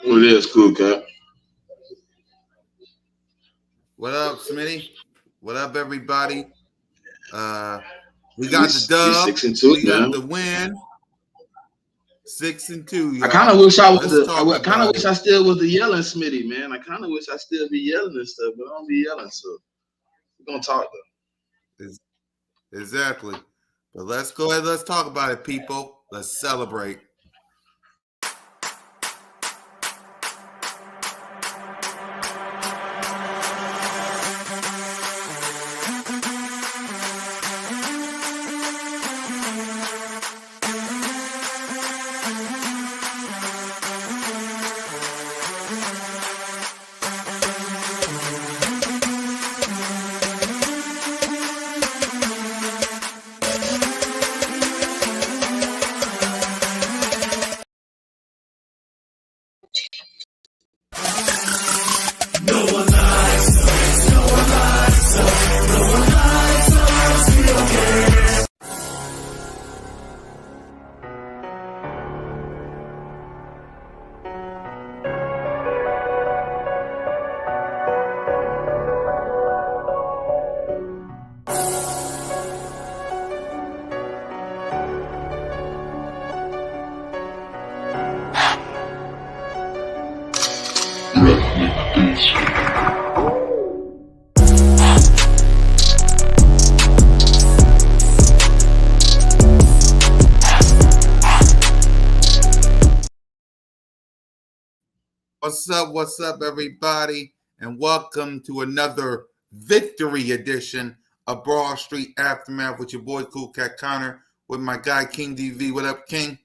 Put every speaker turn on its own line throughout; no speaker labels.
Well, it is cool, Cap.
What up, Smitty? What up, everybody? Uh, we
And we
got the
we
dub.
6-2,
We got
man.
the win. 6-2,
I kind
y'all.
of wish I was
Let's
the.
talk
I kind of
about
wish
it.
I still was the yelling Smitty, man. I kind of wish I still be yelling and stuff, but I don't be yelling. So we're gonna talk though.
Ex- Exactly. But let's go ahead. Let's talk about it, people. Let's celebrate. What's up, everybody? And welcome to another victory edition of Broad Street Aftermath with your boy Cool Cat Connor with my guy King DV. What up, King?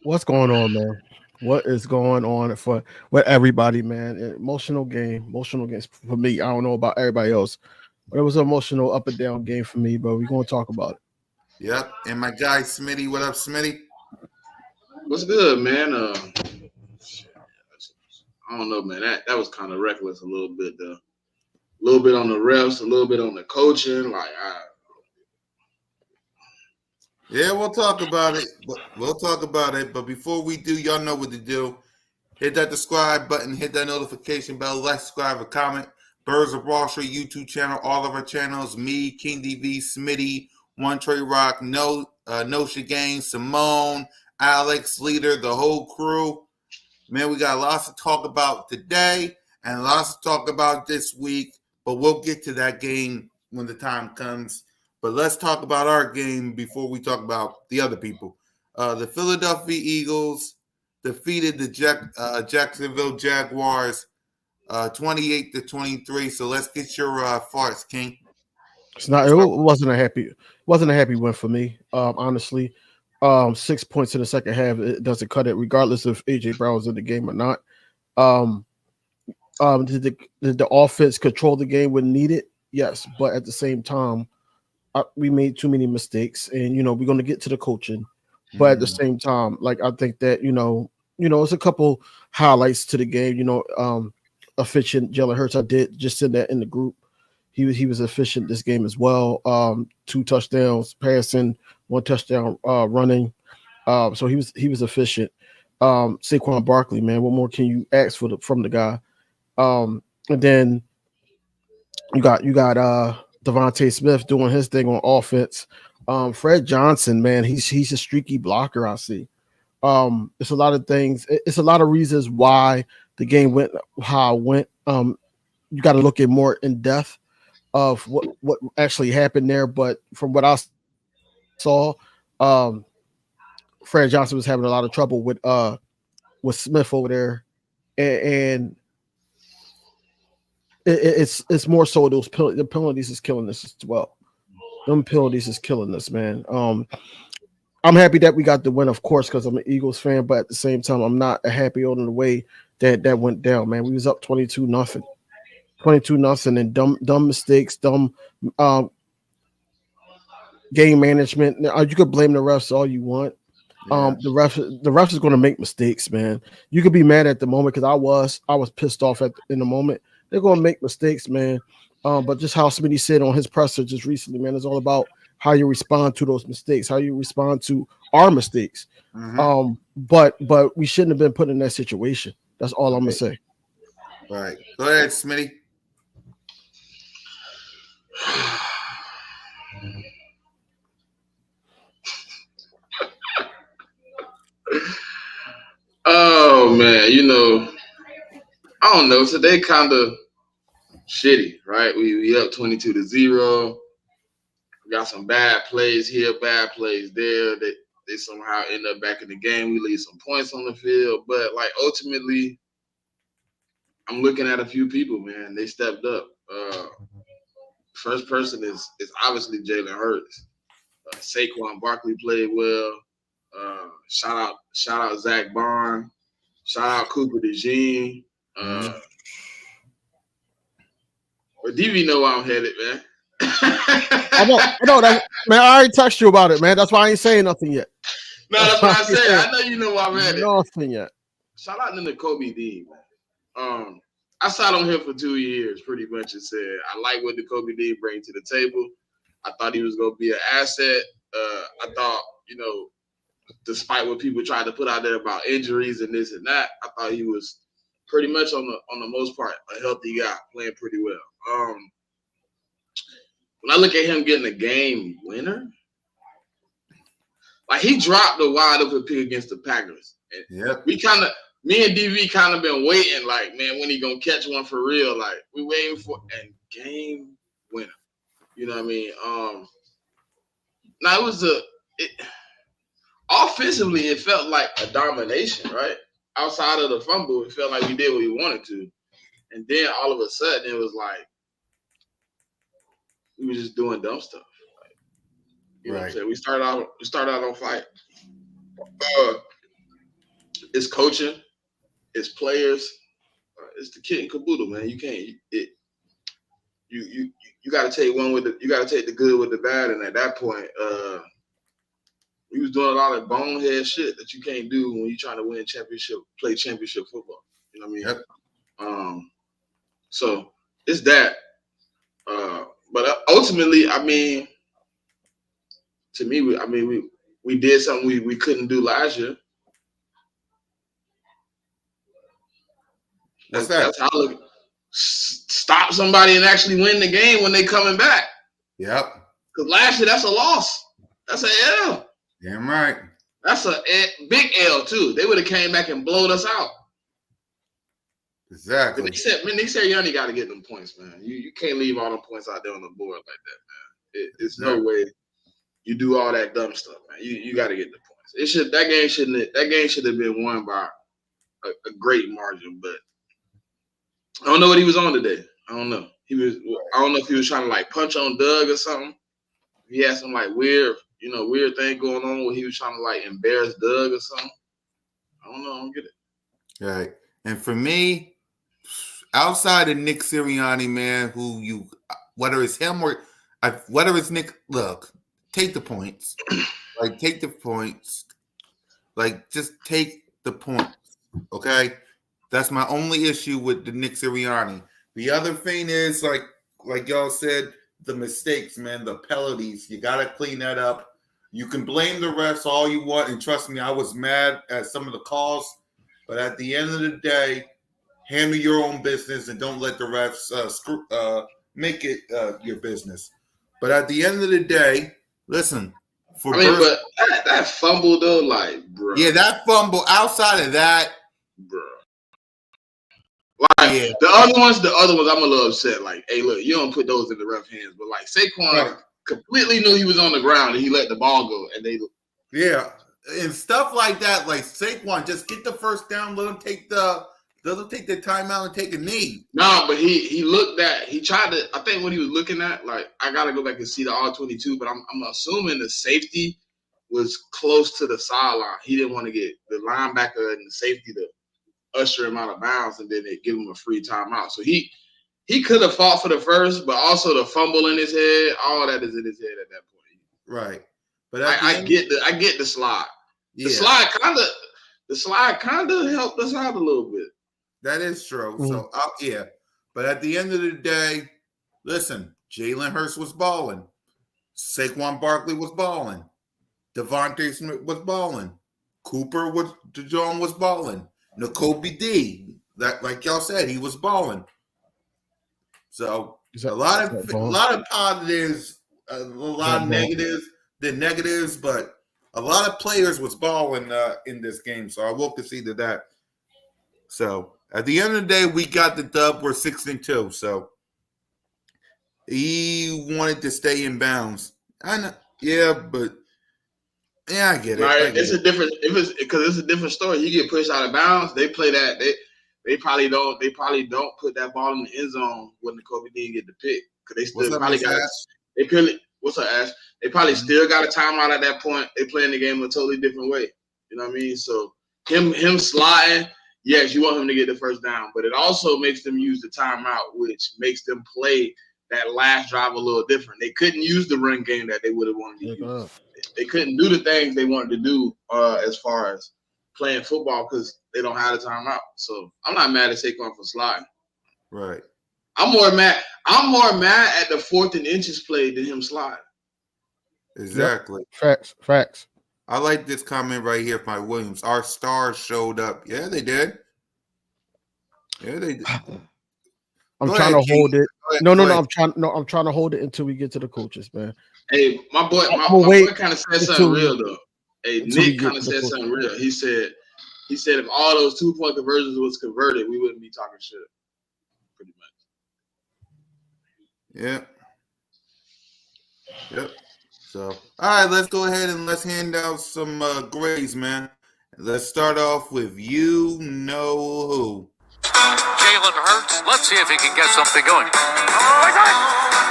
What's going on, man? What is going on for with everybody, man? Emotional games for me. I don't know about everybody else, but it was an emotional up and down game for me. But we're gonna talk about it.
Yep. And my guy Smitty. What up, Smitty?
What's good, man? I don't know, man. That was kind of reckless a little bit. A little bit on the refs, a little bit on the coaching.
Yeah, we'll talk about it. We'll talk about it. But before we do, y'all know what to do. Hit that subscribe button, hit that notification bell, like, subscribe, and comment. Birds of Wall Street YouTube channel, all of our channels, me, King DV, Smitty, One Trey Rock, Nosha Gang, Simone, Alex, Leader, the whole crew. Man, we got lots to talk about today and lots to talk about this week, but we'll get to that game when the time comes. But let's talk about our game before we talk about the other people. The Philadelphia Eagles defeated the Jacksonville Jaguars 28-23. So let's get your thoughts, King.
It's not. It wasn't a happy win for me. Honestly, 6 points in the second half. It doesn't cut it, regardless if AJ Brown was in the game or not. Um, did the offense control the game when needed? Yes, but at the same time, we made too many mistakes, and we're going to get to the coaching. But at the same time, like I think that it's a couple highlights to the game. Efficient Jalen Hurts. I did just send that in the group. He was efficient this game as well. 2 touchdowns passing, 1 touchdown running. So he was efficient. Saquon Barkley, man, what more can you ask from the guy? And then you got Devontae Smith doing his thing on offense. Fred Johnson, man, he's a streaky blocker. I see. It's a lot of things. It's a lot of reasons why the game went how it went. You got to look at more in depth of what actually happened there. But from what I saw, Fred Johnson was having a lot of trouble with Smith over there, and it's more so the penalties is killing us as well. Them penalties is killing us, man. I'm happy that we got the win, of course, because I'm an Eagles fan, but at the same time, I'm not happy on the way that went down, man. We was up 22-0. 22-0, and dumb mistakes, dumb game management. Now, you could blame the refs all you want. The refs is going to make mistakes, man. You could be mad at the moment because I was pissed off in the moment. They're going to make mistakes, man. But just how Smitty said on his presser just recently, man, it's all about how you respond to those mistakes, how you respond to our mistakes.
Mm-hmm.
But we shouldn't have been put in that situation. That's all I'm gonna say.
Right. Go ahead, Smitty.
Oh man, I don't know. Today kind of shitty, right? We up 22-0. We got some bad plays here, bad plays there. They somehow end up back in the game. We leave some points on the field, but like ultimately, I'm looking at a few people, man. They stepped up. First person is obviously Jalen Hurts. Saquon Barkley played well. Shout out Zach Barn. Shout out Cooper DeJean. But DV know where I'm headed, man.
I know that, man. I already texted you about it, man. That's why I ain't saying nothing yet.
No, that's what I said. I know you know where I'm headed.
Nothing yet.
Shout out to Kobe Dean, man. I sat on him for 2 years, pretty much, and said I like what the Kobe Dean bring to the table. I thought he was going to be an asset. I thought, despite what people tried to put out there about injuries and this and that, I thought he was pretty much on the most part a healthy guy, playing pretty well. When I look at him getting a game winner, like he dropped a wide open pick against the Packers.
Yep.
Me and DV kind of been waiting, like, man, when he gonna catch one for real? Like, we waiting for and game winner. You know what I mean? Now offensively, it felt like a domination, right? Outside of the fumble, it felt like we did what we wanted to. And then all of a sudden, it was like we were just doing dumb stuff. Like, you know what I'm saying? We started out on fight. It's coaching, it's players, it's the kit and caboodle, man. You can't you got to take the good with the bad, and at that point, we was doing a lot of bonehead shit that you can't do when you're trying to play championship football. You know what I mean?
Yep.
So it's that. But ultimately, I mean, to me, we did something we couldn't do last year.
What's that?
That's how I look. Stop somebody and actually win the game when they coming back.
Yep.
Because last year, that's a loss. That's an L.
Damn right.
That's a big L, too. They would have came back and blowed us out.
Exactly.
Nick Sirianni got to get them points, man. You can't leave all them points out there on the board like that, man. It's no way you do all that dumb stuff, man. You got to get the points. That game should have been won by a great margin, but I don't know what he was on today. I don't know. I don't know if he was trying to like punch on Doug or something. He had some like weird thing going on where he was trying to like embarrass Doug or something. I don't know. I don't get it.
Right. And for me, outside of Nick Sirianni, man, whether it's him or whether it's Nick, look, take the points. Like, take the points. Like, just take the points. Okay? That's my only issue with the Nick Sirianni. The other thing is, like y'all said, the mistakes, man, the penalties. You got to clean that up. You can blame the refs all you want, and trust me, I was mad at some of the calls. But at the end of the day, handle your own business and don't let the refs make it your business. But at the end of the day, listen.
But that fumble though, like, bro.
Yeah, that fumble. Outside of that,
bro. Like the other ones, I'm a little upset. Like, hey, look, you don't put those in the ref hands. But like Saquon completely knew he was on the ground and he let the ball go, and they.
Yeah, and stuff like that. Like Saquon, just get the first down. Let him take the timeout and take a knee.
No, but he tried to. I think what he was looking at, like, I gotta go back and see the all-22, but I'm assuming the safety was close to the sideline. He didn't want to get the linebacker and the safety to usher him out of bounds, and then they give him a free timeout. So he could have fought for the first, but also the fumble in his head, all that is in his head at that point.
Right. But
I get the slide. Yeah. The slide kind of helped us out a little bit.
That is true. Mm-hmm. So, but at the end of the day, listen, Jalen Hurts was balling. Saquon Barkley was balling. Devontae Smith was balling. DeJong was balling. N'Kobe D, that like y'all said, he was balling. So a lot of positives, a lot of negatives, but a lot of players was balling in this game. So I will concede to that. So at the end of the day, we got the dub. We're 6-2. So he wanted to stay in bounds. I know, but I get it.
It's a different because it's a different story. You get pushed out of bounds. They play that. They probably don't. They probably don't put that ball in the end zone when the Kobe didn't get the pick because they still probably got. They probably what's up, Ash? They probably still got a timeout at that point. They playing the game a totally different way. You know what I mean? So him sliding. Yes, you want him to get the first down, but it also makes them use the timeout, which makes them play that last drive a little different. They couldn't use the run game that they would have wanted to use. They couldn't do the things they wanted to do as far as playing football because they don't have the timeout. So I'm not mad at Saquon for sliding.
Right.
I'm more mad at the 4th and inches play than him sliding.
Exactly.
Yep. Facts.
I like this comment right here by Williams. Our stars showed up. Yeah, they did.
I'm trying to hold it. No. I'm trying to hold it until we get to the coaches, man.
Hey, my boy kind of said something real though. Hey, Nick kind of said something real. He said if all those 2-point conversions was converted, we wouldn't be talking shit. Pretty
much. Yep. So, all right, let's go ahead and let's hand out some grades, man. Let's start off with you know who.
Jalen Hurts. Let's see if he can get something going.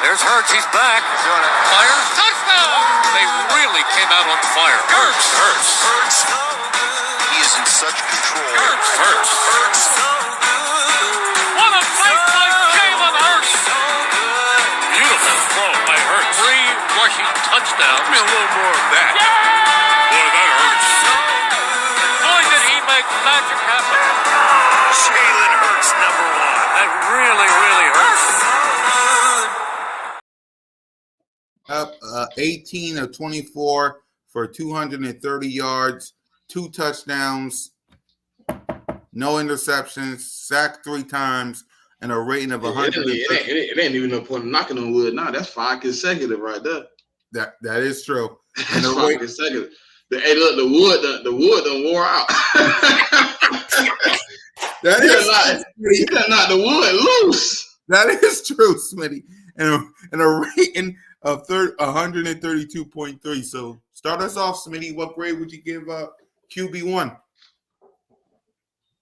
There's Hurts. He's back. Fire. Touchdown. They really came out on fire. Hurts.
He is in such control.
Hurts. What a play by Jalen Hurts. Beautiful throw by Hurts. 3 rushing touchdowns. Give me a little more of that. Boy, that hurts. Boy, did he make magic happen.
Jalen Hurts, number 1.
That really, really hurts.
Up 18 of 24 for 230 yards, 2 touchdowns, no interceptions, sacked 3 times, and a rating of 100.
It ain't even no point in knocking on wood. Nah, that's 5 consecutive right there.
That is true.
And 5 consecutive. Hey, look, the wood done wore out. He done knocked the wood loose.
That is true, Smitty. And a rating of 132.3. So start us off, Smitty. What grade would you give QB1?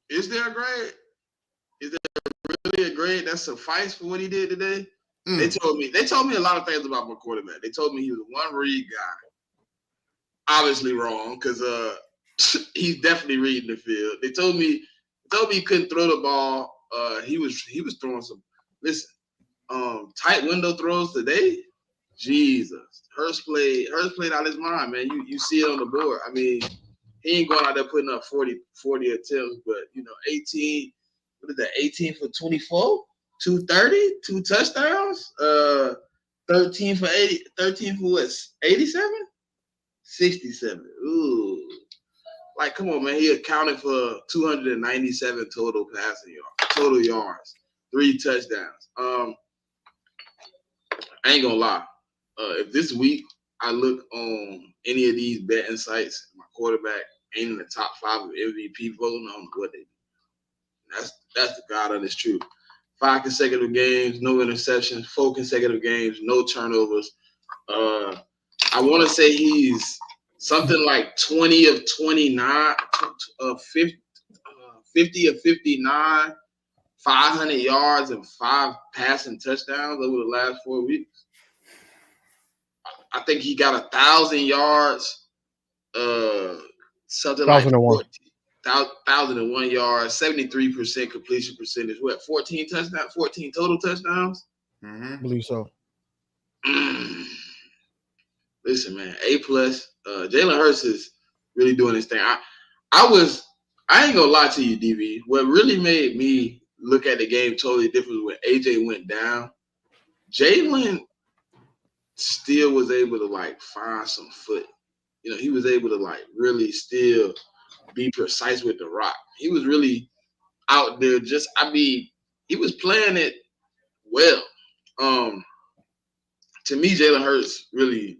Is there a grade? Is there really a grade that suffice for what he did today? They told me a lot of things about my quarterback. They told me he was a one-read guy. Obviously wrong, because he's definitely reading the field. They told me he couldn't throw the ball. He was throwing some tight window throws today. Jesus. Hurts played out his mind, man. You see it on the board. I mean, he ain't going out there putting up 40 attempts, but 18. What is that? 18 for 24, 230, 2 touchdowns, 13 for 80, 13 for what? 87, 67. Ooh, like come on, man. He accounted for 297 total yards, 3 touchdowns. I ain't gonna lie. If this week I look on any of these betting sites, my quarterback ain't in the top 5 of MVP voting, I don't know what they do. That's the God honest truth. 5 consecutive games, no interceptions. 4 consecutive games, no turnovers. I want to say he's something like 20 of 29, 50 of 59, 500 yards and 5 passing touchdowns over the last 4 weeks. I think he got 1,000 yards, something like 1,001 yards, 73% completion percentage. What, 14 total touchdowns?
I believe so.
Listen, man, A+. Jalen Hurts is really doing his thing. I ain't gonna lie to you, DV. What really made me look at the game totally different when AJ went down. Jalen still was able to like find some foot. He was able to like really still be precise with the rock. He was really out there. He was playing it well. Um, to me, Jalen Hurts really,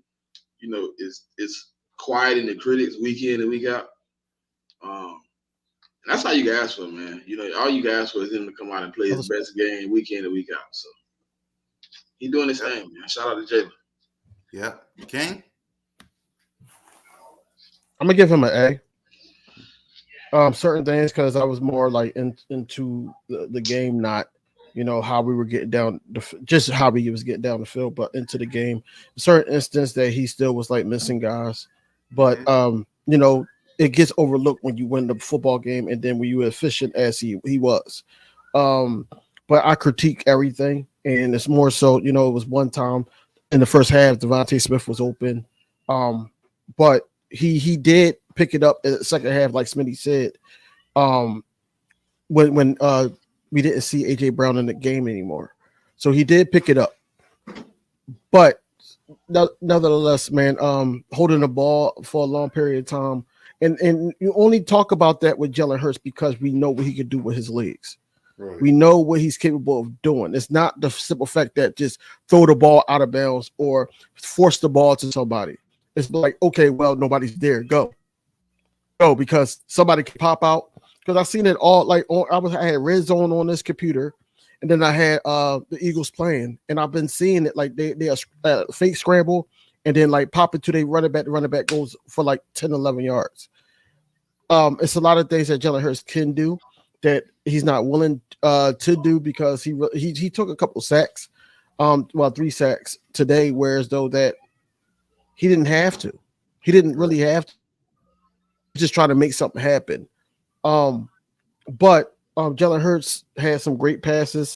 is quieting the critics week in and week out. And that's all you can ask for, man. All you can ask for is him to come out and play his best game week in and week out. So he doing his thing, man. Shout out to Jalen.
Yeah, King.
I'm gonna give him an A. Certain things because I was more like into the game, not how we were getting down, just how he was getting down the field, but into the game. Certain instance that he still was like missing guys, but it gets overlooked when you win the football game and then when you were efficient as he was. But I critique everything, and it's more so it was one time in the first half Devontae Smith was open, but he did pick it up in the second half, like Smitty said. When we didn't see AJ Brown in the game anymore, so he did pick it up. But nevertheless, man, holding the ball for a long period of time, and you only talk about that with Jalen Hurts because we know what he can do with his legs. Right. We know what he's capable of doing. It's not the simple fact that just throw the ball out of bounds or force the ball to somebody. It's like, okay, well, nobody's there. Go, because somebody can pop out. Because I've seen it all. Like I had red zone on this computer, and then I had the Eagles playing, and I've been seeing it like they are fake scramble, and then like pop it to they running back. The running back goes for like 10, 11 yards. It's a lot of things that Jalen Hurts can do that he's not willing to do because he took a couple sacks, 3 sacks today, whereas though that he didn't have to. He didn't really have to. Just try to make something happen. But Jalen Hurts had some great passes.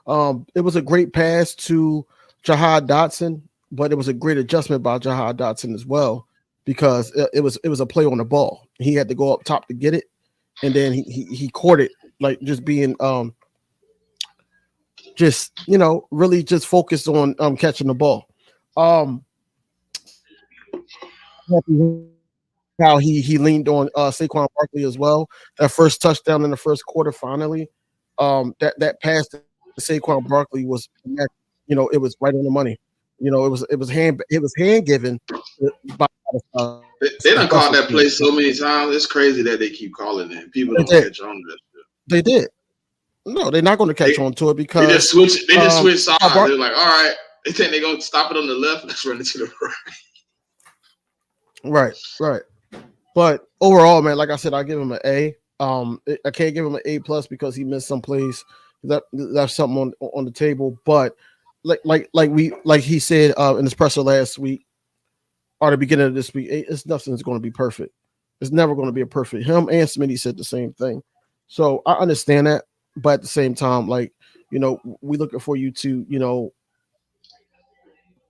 It was a great pass to Jahan Dotson, but it was a great adjustment by Jahan Dotson as well because it was a play on the ball. He had to go up top to get it, and then he caught it like just being really just focused on catching the ball. How he leaned on Saquon Barkley as well. That first touchdown in the first quarter, finally, that pass to Saquon Barkley was, it was right on the money. It was hand given by.
They done called that play so many times. It's crazy that they keep calling it. People don't catch on to that shit.
They did. No, they're not going to catch on to it because
they just switch. They just switch sides. They're like, all right, they think they're going to stop it on the left. Let's run it to the
right. Right. But overall, man, like I said, I give him an A. I can't give him an A+ because he missed some plays. That's something on the table. But like he said in his presser last week or the beginning of this week, nothing's going to be perfect. It's never going to be a perfect. Him and Smitty said the same thing. So I understand that, but at the same time, we looking for you to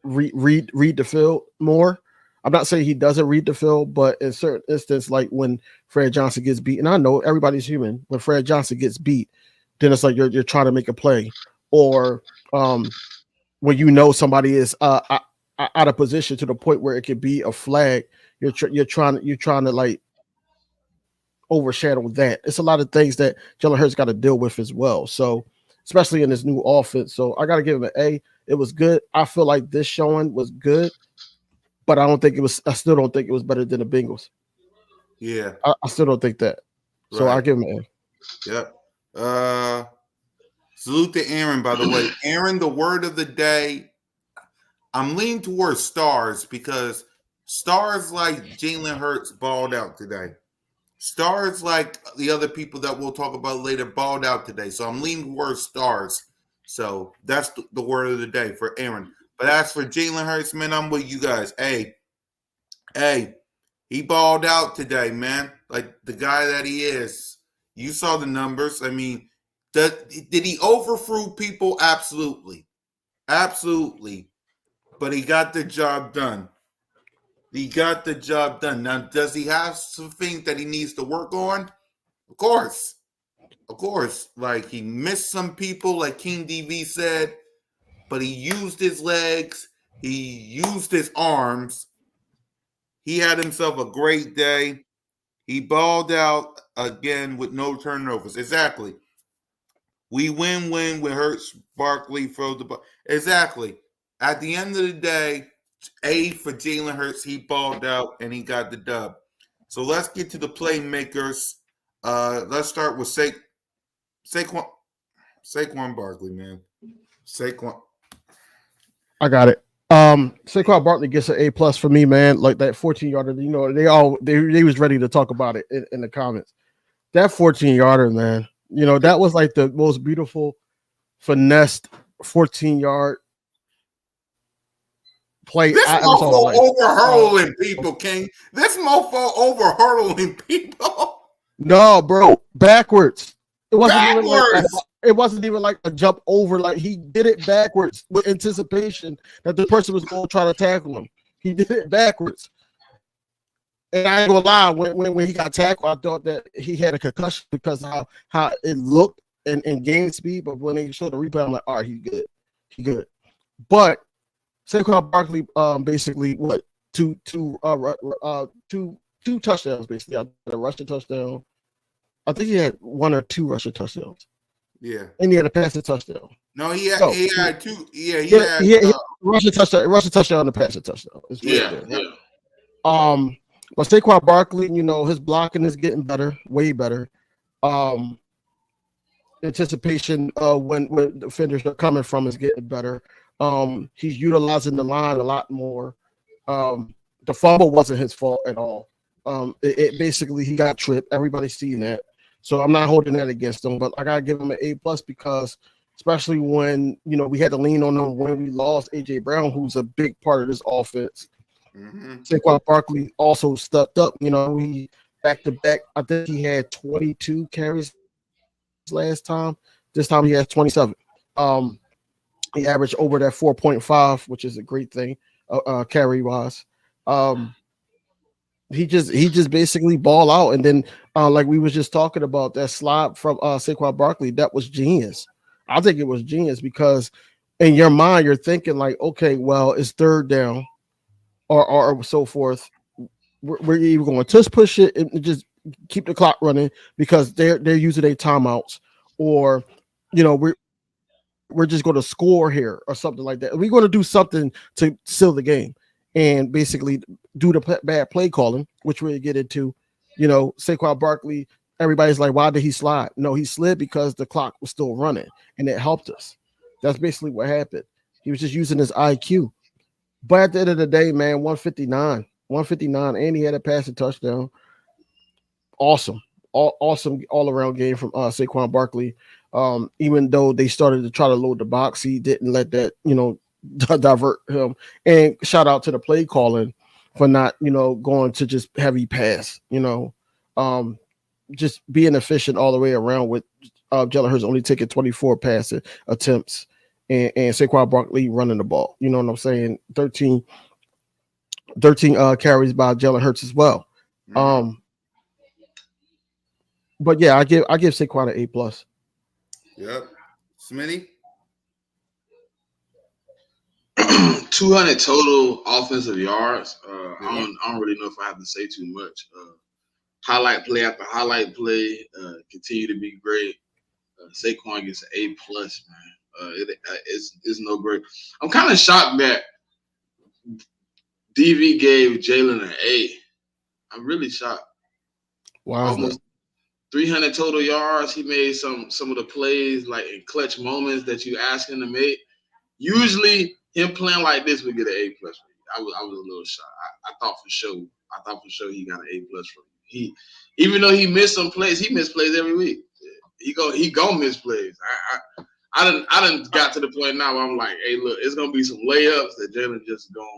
read the field more. I'm not saying he doesn't read the field, but in certain instances, like when Fred Johnson gets beat, and I know everybody's human, when Fred Johnson gets beat, then it's like you're trying to make a play, or when somebody is out of position to the point where it could be a flag, you're trying to like overshadow that. It's a lot of things that Jalen Hurts got to deal with as well. So especially in this new offense, so I got to give him an A. It was good. I feel like this showing was good. But I still don't think it was better than the Bengals.
Yeah.
I still don't think that. So
right.
I give him an
A. Yep. Salute to Aaron, by the way. Aaron, the word of the day. I'm leaning towards stars because stars like Jalen Hurts balled out today. Stars like the other people that we'll talk about later balled out today. So I'm leaning towards stars. So that's the word of the day for Aaron. But as for Jalen Hurts, man, I'm with you guys. Hey, he balled out today, man. Like the guy that he is. You saw the numbers. I mean, did he overthrow people? Absolutely. Absolutely. But he got the job done. Now, does he have some things that he needs to work on? Of course. Like he missed some people, like King DV said. But he used his legs. He used his arms. He had himself a great day. He balled out again with no turnovers. Exactly. We win when Hurts, Barkley throw the ball. Exactly. At the end of the day, A for Jalen Hurts, he balled out and he got the dub. So let's get to the playmakers. Let's start with Saquon Barkley, man. Saquon.
I got it. Saquon Barkley gets an A+ for me, man. Like that 14-yarder, you know, they was ready to talk about it in the comments. That 14-yarder, man, you know, that was like the most beautiful finessed 14-yard play
This
I ever saw in my
mofo
life.
over hurdling people, King. This mofo over hurdling people.
No, bro, backwards. It wasn't even like
Backwards.
it wasn't even like a jump over. Like he did it backwards with anticipation that the person was going to try to tackle him. He did it backwards. And I ain't gonna lie, when he got tackled, I thought that he had a concussion because of how it looked and game speed. But when they showed the replay, I'm like, all right, he's good. He's good. But Saquon Barkley, basically, what two touchdowns, basically. I had a rushing touchdown. I think he had 1 or 2 rushing touchdowns.
Yeah.
And he had a passing touchdown.
No, he had two. Yeah, he
had rushing touchdown, and a passing touchdown. It's right there.
Yeah.
But Saquon Barkley, you know, his blocking is getting better, way better. Anticipation when the defenders are coming from is getting better. He's utilizing the line a lot more. The fumble wasn't his fault at all. It basically he got tripped. Everybody's seeing that. So I'm not holding that against him, but I gotta give him an A+ because especially when you know we had to lean on him when we lost AJ Brown, who's a big part of this offense.
Mm-hmm.
Saquon Barkley also stepped up. You know, he back to back. I think he had 22 carries last time. This time he has 27. He averaged over that 4.5, which is a great thing, carry wise. He just basically ball out, and then like we was just talking about that slide from Saquon Barkley, that was genius. I think it was genius because in your mind you're thinking like, okay, well it's third down, or so forth. We're either going to just push it and just keep the clock running because they're using their timeouts, or you know we're just going to score here or something like that. We're going to do something to seal the game and basically do the bad play calling, which we'll get into. You know, Saquon Barkley, everybody's like, why did he slide? No, he slid because the clock was still running and it helped us. That's basically what happened. He was just using his IQ. But at the end of the day, man, 159, and he had a passing touchdown. Awesome. Awesome all-around game from Saquon Barkley. Even though they started to try to load the box, he didn't let that, you know, divert him. And shout out to the play calling for not, you know, going to just heavy pass, you know, just being efficient all the way around with Jalen Hurts only taking 24 passing attempts and Saquon Barkley running the ball. You know what I'm saying? 13 carries by Jalen Hurts as well.
Mm-hmm.
But yeah, I give Saquon an A+.
Yep. Smitty?
200 total offensive yards. I don't really know if I have to say too much. Highlight play after highlight play continue to be great. Saquon gets an A+, man. It's no great. I'm kind of shocked that DV gave Jalen an A. I'm really shocked.
Why is
Almost 300 total yards. He made some of the plays like in clutch moments that you ask him to make. Usually, him playing like this would get an A+. I was a little shocked. I thought for sure he got an A+ from him. He, even though he missed some plays, he missed plays every week. He gonna miss plays. I done got to the point now where I'm like, hey, look, it's gonna be some layups that Jalen just gonna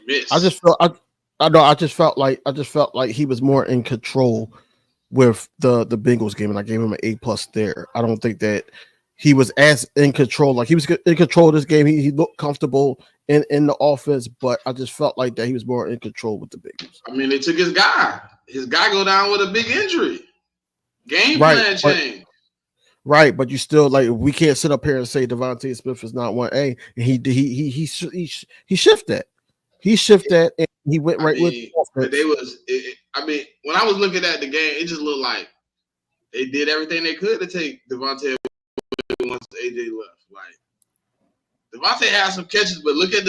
miss.
I just felt like he was more in control with the Bengals game, and I gave him an A+ there. I don't think that he was as in control. Like he was in control of this game. He looked comfortable in the offense, but I just felt like that he was more in control with the Bengals.
I mean, they took his guy. His guy go down with a big injury. Game plan change.
Right, but you still like we can't sit up here and say Devontae Smith is not 1A, and he shifted that. He shifted that and he went
I
right with
mean,
the
but
offense.
I mean, when I was looking at the game, it just looked like they did everything they could to take Devontae once AJ left. Like Devontae had some catches, but look at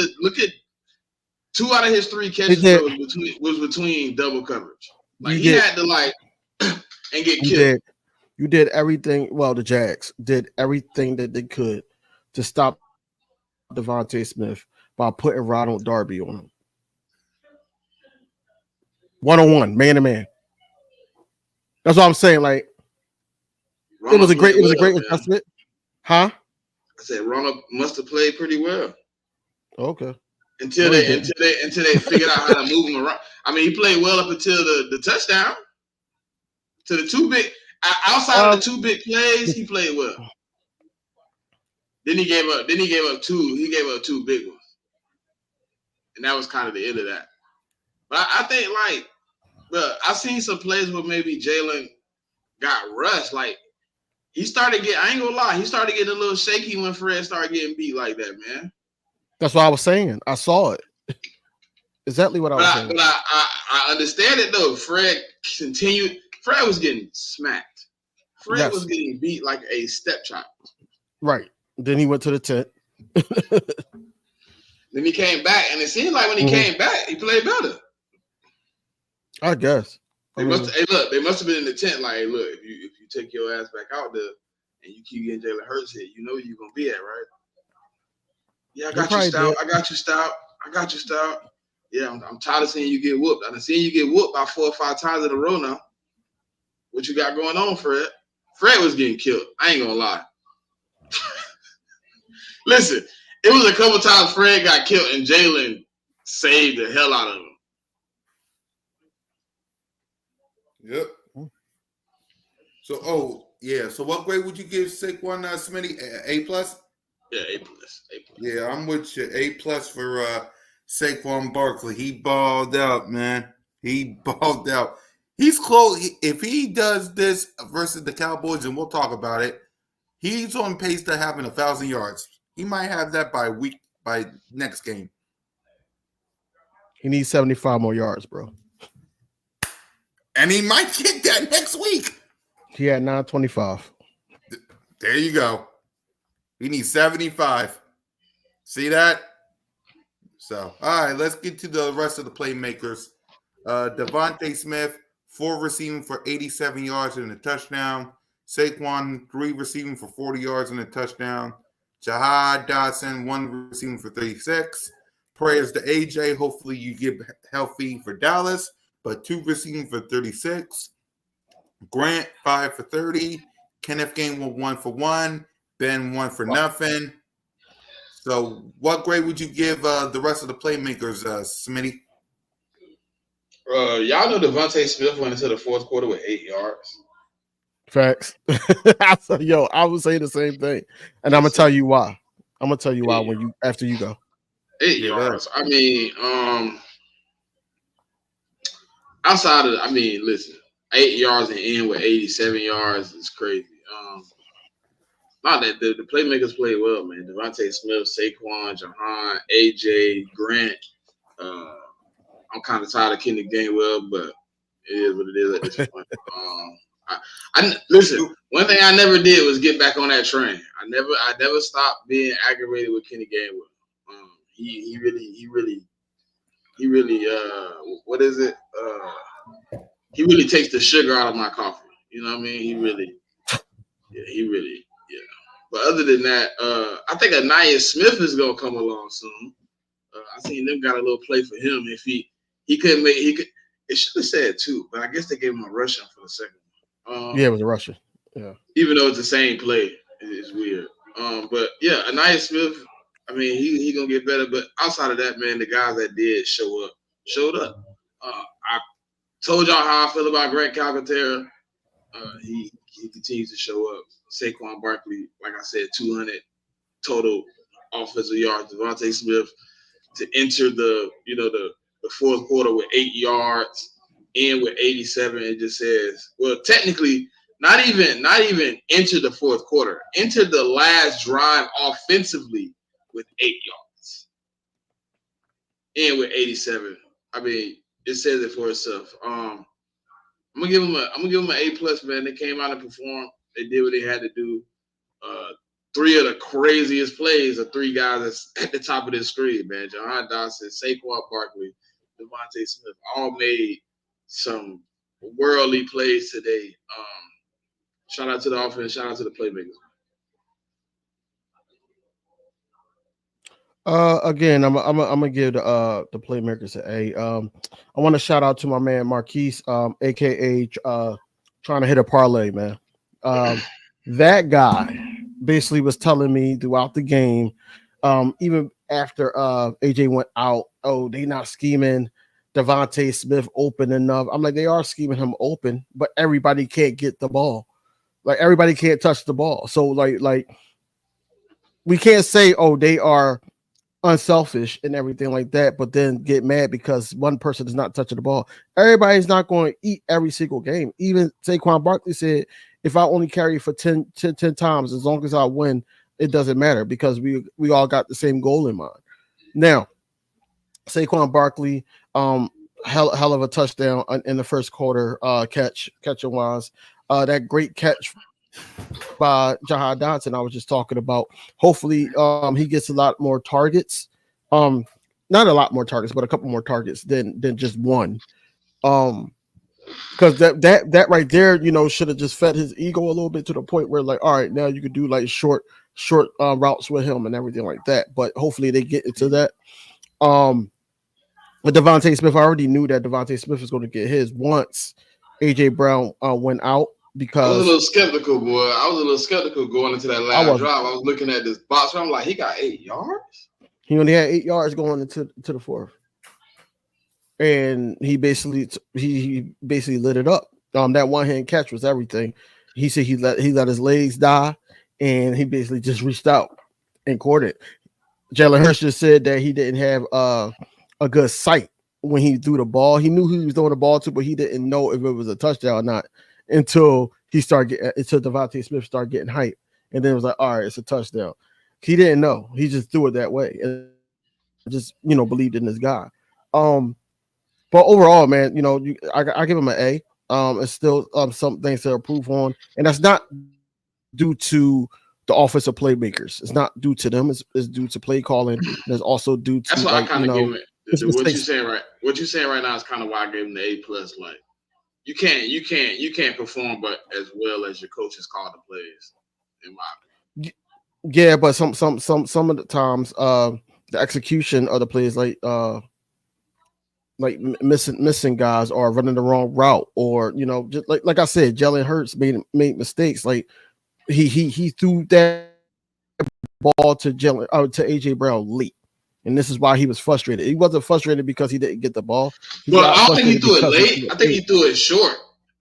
2 out of his 3
They
catches,
did.
bro, was between double coverage. Like
You
he
did.
had to like and get
You
killed.
did. You did everything. Well, the Jags did everything that they could to stop Devontae Smith by putting Ronald Darby on him. 1-on-1, man to man. That's what I'm saying. Like
Ronald played
it was a
well,
great
man.
adjustment. Huh?
I said Ronald must have played pretty well
Okay.
until
No, he
they
didn't.
figured out how to move him around. I mean, he played well up until the touchdown. To the 2 big outside of the 2 big plays, he played well. Then he gave up 2. He gave up 2 big ones, and that was kind of the end of that. But I think like, bro, I seen some plays where maybe Jalen got rushed. Like he started getting, I ain't gonna lie, he started getting a little shaky when Fred started getting beat like that, man.
That's what I was saying. I saw it. Exactly what I
But
was
I,
saying.
but I understand it though. Fred continued. Fred was getting smacked. Fred was
Yes.
getting beat like a stepchild.
Right. Then he went to the tent.
Then he came back, and it seemed like when he
Mhm.
came back, he played better.
I guess.
They must have been in the tent. Like, hey, look, if you take your ass back out there and you keep getting Jalen Hurts hit, you know you're gonna be at, right? Yeah, I
They
got you,
probably
Stout.
did.
I got you, Stout. I got you, Stout. Yeah, I'm tired of seeing you get whooped. I've seen you get whooped about 4 or 5 times in a row now. What you got going on, Fred? Fred was getting killed. I ain't gonna lie. Listen, it was a couple times Fred got killed and Jalen saved the hell out of him.
Yep. So, So, what grade would you give Saquon Smitty? A plus?
Yeah, A plus.
Yeah, I'm with you. A plus for Saquon Barkley. He balled out, man. He balled out. He's close. If he does this versus the Cowboys, and we'll talk about it, he's on pace to having 1,000 yards. He might have that by next game.
He needs 75 more yards, bro.
And he might get that next week.
He had 925.
There you go. He needs 75. See that? So, all right, let's get to the rest of the playmakers. Devontae Smith, 4 receiving for 87 yards and a touchdown. Saquon, 3 receiving for 40 yards and a touchdown. Jahad Dotson, 1 receiving for 36. Prayers to AJ. Hopefully you get healthy for Dallas, but 2 receiving for 36. Grant, 5 for 30. Kenneth Gainwell, 1 for 1. Ben, 1 for nothing. So what grade would you give the rest of the playmakers, Smitty?
Y'all know Devontae Smith went into the 4th quarter with 8 yards.
Facts. I would say the same thing. And I'm gonna tell you why. I'm gonna tell you why after you go.
8 yards. I mean, outside of, listen, 8 yards and end with 87 yards is crazy. Not that the playmakers played well, man. Devontae Smith, Saquon, Jahan, AJ, Grant. I'm kind of tired of Kenny Gainwell, but it is what it is at this point. I listen. One thing I never did was get back on that train. I never stopped being aggravated with Kenny Gainwell. He really what is it? He really takes the sugar out of my coffee. You know what I mean? He really. But other than that, I think Anaya Smith is gonna come along soon. I seen them got a little play for him. If he couldn't make it should have said 2, but I guess they gave him a rushing for the second one.
It was a Russian. Yeah.
Even though it's the same play, it's weird. But yeah, Anaya Smith, he gonna get better. But outside of that, man, the guys that did showed up. I told y'all how I feel about Grant Calcaterra. He continues to show up. Saquon Barkley, like I said, 200 total offensive yards. Devontae Smith to enter the 4th quarter with 8 yards and with 87. It just says, well, technically Not even into the fourth quarter. Into the last drive offensively with 8 yards. And with 87. I mean, it says it for itself. I'm gonna give them an A plus, man. They came out and performed. They did what they had to do. Three of the craziest plays are three guys that's at the top of this screen, man. Jahan Dotson, Saquon Barkley, Devontae Smith all made some worldly plays today. Shout out to the offense. Shout out to the playmakers.
Again, I'm gonna give the playmakers an A. I want to shout out to my man Marquise, aka trying to hit a parlay, man. That guy basically was telling me throughout the game, even after AJ went out, oh, they not scheming Devontae Smith open enough. I'm like, they are scheming him open, but everybody can't get the ball. Like everybody can't touch the ball. So like we can't say, oh, they are unselfish and everything like that, but then get mad because one person is not touching the ball. Everybody's not going to eat every single game. Even Saquon Barkley said, if I only carry for 10 times, as long as I win, it doesn't matter because we all got the same goal in mind. Now, Saquon Barkley, hell of a touchdown in the first quarter, catching wise. That great catch by Jahan Dotson I was just talking about. Hopefully, he gets a lot more targets. Not a lot more targets, but a couple more targets than just one. Because that right there, should have just fed his ego a little bit to the point where, like, all right, now you could do like short routes with him and everything like that. But hopefully they get into that. But Devontae Smith, I already knew that Devontae Smith was going to get his once AJ Brown went out. Because
I was a little skeptical, boy. I was a little skeptical going into that last drive. I was looking at this box. I'm like, he got 8 yards?
He only had 8 yards going into the fourth. And he basically lit it up. That one-hand catch was everything. He said he let his legs die, and he basically just reached out and caught it. Jalen Hurts just said that he didn't have a good sight when he threw the ball. He knew who he was throwing the ball to, but he didn't know if it was a touchdown or not until Devontae Smith started getting hype. And then it was like, all right, it's a touchdown. He didn't know. He just threw it that way and just, believed in this guy. But overall, man, I give him an A. It's still some things to improve on. And that's not due to the offensive playmakers. It's not due to them. It's due to play calling. It's also due to,
that's why I kind of gave it. What you're saying right now is kind of why I gave him the A plus. Like, you can't perform but as well as your coaches call the plays, in my opinion.
Yeah, but some of the times the execution of the plays like missing guys or running the wrong route, or just like I said, Jalen Hurts made mistakes. Like he threw that ball to AJ Brown late. And this is why he was frustrated. He wasn't frustrated because he didn't get the ball.
Well, I don't think he threw it late. I think he threw it short.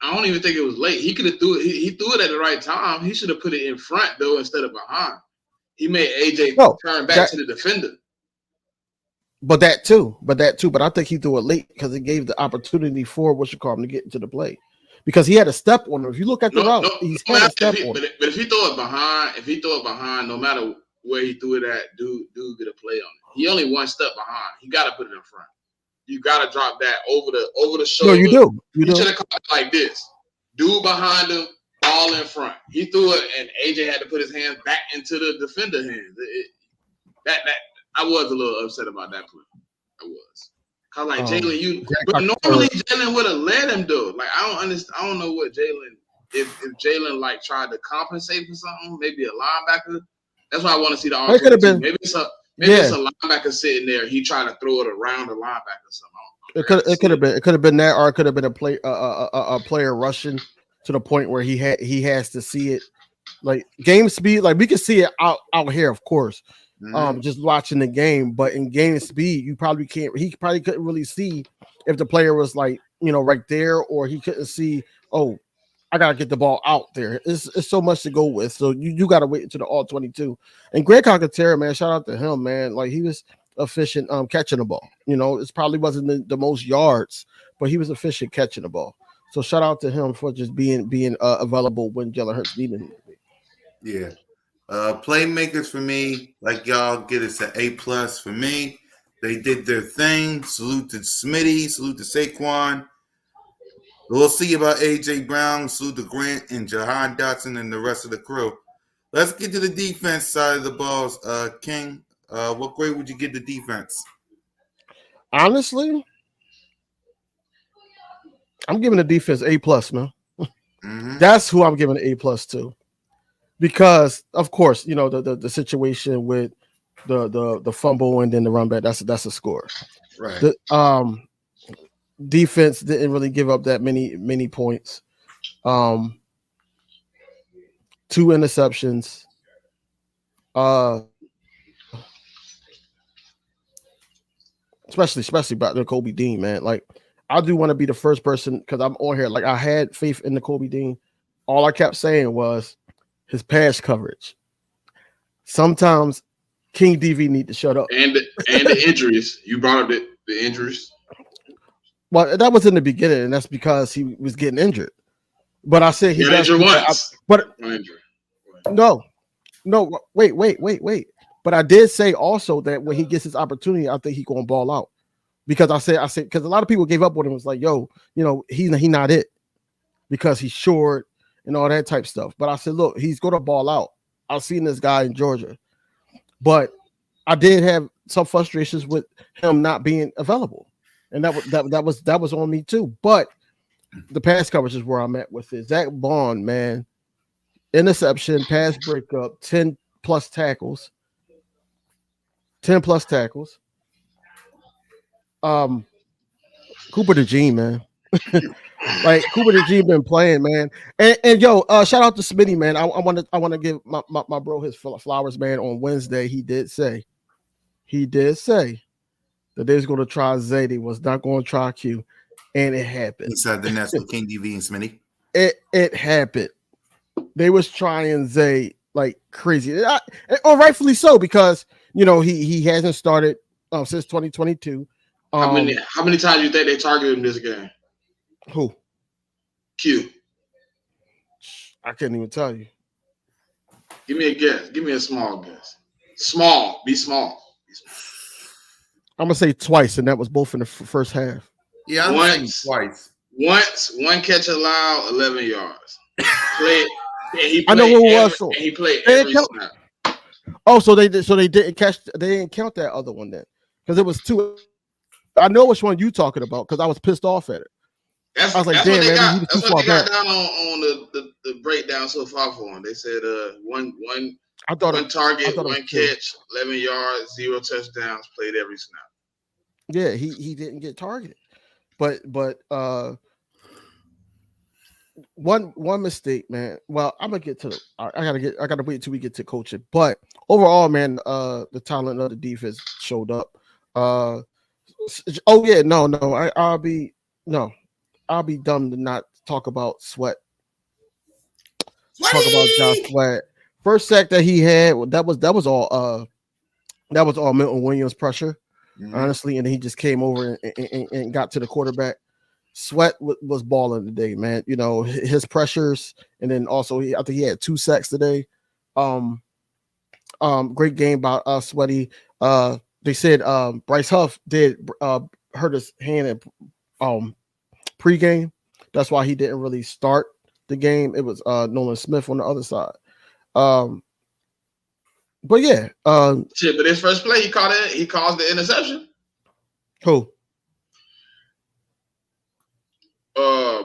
I don't even think it was late. He could have threw it. He threw it at the right time. He should have put it in front though instead of behind. He made AJ turn back to the defender.
But that too. But I think he threw it late because it gave the opportunity for to get into the play. Because he had a step on him. If you look at the route, he's had a step on him.
But if he throw it behind, no matter where he threw it at, dude get a play on it. He only one step behind. You got to put it in front. You got to drop that over the shoulder.
No, you do.
You should have caught it like this. Dude behind him, ball in front. He threw it, and AJ had to put his hands back into the defender hands. That I was a little upset about that play. I was. Cause like Jalen, but normally Jalen would have let him do. Like I don't understand. I don't know what Jalen. If Jalen like tried to compensate for something, maybe a linebacker. That's why I want to see the
It could have been.
Maybe it's a linebacker sitting there. He tried to throw it around the linebacker or something.
It could have been that, or it could have been a player rushing to the point where he has to see it, like game speed. Like we can see it out here, of course. Just watching the game, but in game speed, you probably can't. He probably couldn't really see if the player was like right there, or he couldn't see. Oh, I gotta get the ball out there. It's so much to go with. So you gotta wait until the all 22. And Greg Calcaterra, man, shout out to him, man. Like he was efficient catching the ball. It probably wasn't the most yards, but he was efficient catching the ball. So shout out to him for just being available when Jalen Hurts needed him to be.
Yeah. Playmakers for me, like y'all get us an A+ for me. They did their thing. Salute to Smitty. Salute to Saquon. We'll see about AJ Brown. Salute to Grant and Jahan Dotson and the rest of the crew. Let's get to the defense side of the balls. King, what grade would you give the defense?
Honestly, I'm giving the defense A+, man.
Mm-hmm.
That's who I'm giving an A+ to. Because of course, you know, the situation with the fumble and then the run back, that's a score.
Right.
The defense didn't really give up that many points. 2 interceptions. Especially about the Kobe Dean, man. Like, I do want to be the first person because I'm on here. Like, I had faith in the Kobe Dean. All I kept saying was his pass coverage. Sometimes King DV need to shut up.
And the injuries. You brought up the injuries.
Well, that was in the beginning, and that's because he was getting injured. But I said he
got
does.
injured once.
But
Injured.
no, wait. But I did say also that when he gets his opportunity, I think he's gonna ball out. Because I said because a lot of people gave up with him. It was like, yo, you know, he not it because he's short and all that type stuff. But I said, look, he's gonna ball out. I've seen this guy in Georgia, but I did have some frustrations with him not being available, and that was on me too. But the pass coverage is where I'm at with it. Zach Bond, man, interception, pass breakup, 10+ tackles. 10+ tackles. Cooper DeJean, man. Like Cooper DeJean been playing, man. And yo, shout out to Smitty, man. I want to give my bro his flowers, man. On Wednesday, he did say that they was going to try Zay. They was not going to try Q, and it happened.
Inside the nest with King DV and Smitty.
It happened. They was trying Zay like crazy, or rightfully so, because you know he hasn't started since 2022.
How many times do you think they targeted him this game?
Who?
Q.
I couldn't even tell you.
Give me a guess. Give me a small guess. Small. Be small.
I'm gonna say twice, and that was both in the first half.
Yeah, I'm saying twice.
Once, one catch allowed, 11 yards. Played.
I know who it was.
And he played every snap.
Oh, so they didn't catch. They didn't count that other one then, because it was 2. I know which one you talking about because I was pissed off at it. I was like, damn, man, he was too far back.
Down on the breakdown so far for him. They said one target, one catch, 11 yards, 0 touchdowns, played every snap.
Yeah, he didn't get targeted. But one mistake, man. Well, I'm gonna get to the I gotta wait until we get to coaching. But overall, man, the talent of the defense showed up. Oh yeah, no, I'll be dumb to not talk about Sweat. Talk about Josh Sweat. First sack that he had, that was all Milton Williams pressure, honestly, and he just came over and got to the quarterback. Sweat was balling today, man. You know, his pressures, and then also I think he had 2 sacks today. Great game by Sweaty. They said Bryce Huff did hurt his hand in pregame. That's why he didn't really start the game. It was Nolan Smith on the other side. But yeah.
But his first play, he caused the interception.
Who?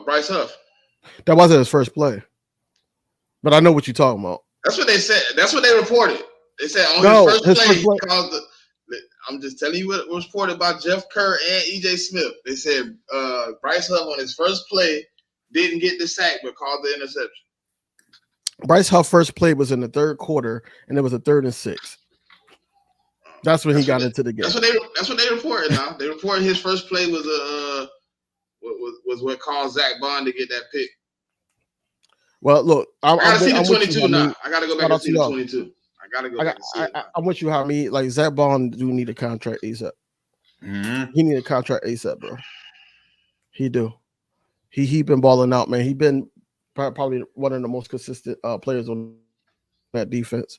Bryce Huff.
That wasn't his first play. But I know what you're talking about.
That's what they said. That's what they reported. They said on his first play, he caused the. I'm just telling you what was reported by Jeff Kerr and EJ Smith. They said Bryce Huff on his first play didn't get the sack but caused the interception.
Bryce Huff's first play was in the third quarter, and it was a 3rd and 6. That's when he got into the game.
That's what they reported. Now they reported his first play was what caused Zach Bond to get that pick.
Well, look,
I gotta see the 22 now. I gotta go back and see the 22. I gotta go back and see it.
I'm with you, how me like Zach Bond do need a contract ASAP.
Mm-hmm.
He need a contract ASAP, bro. He do. He been balling out, man. He been probably one of the most consistent players on that defense.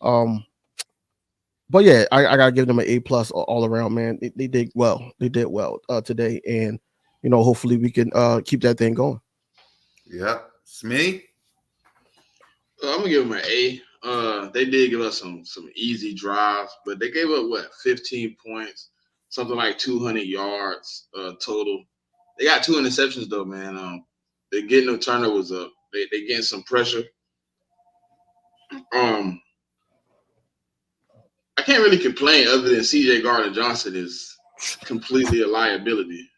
But yeah, I gotta give them an A+ all around, man. They did well. They did well today, and hopefully we can keep that thing going.
Yep. Smee?
I'm gonna give them an A. They did give us some easy drives, but they gave up 15 points, something like 200 yards total. They got 2 interceptions though, man. They're getting them turnovers up. They getting some pressure. I can't really complain other than C.J. Gardner-Johnson is completely a liability.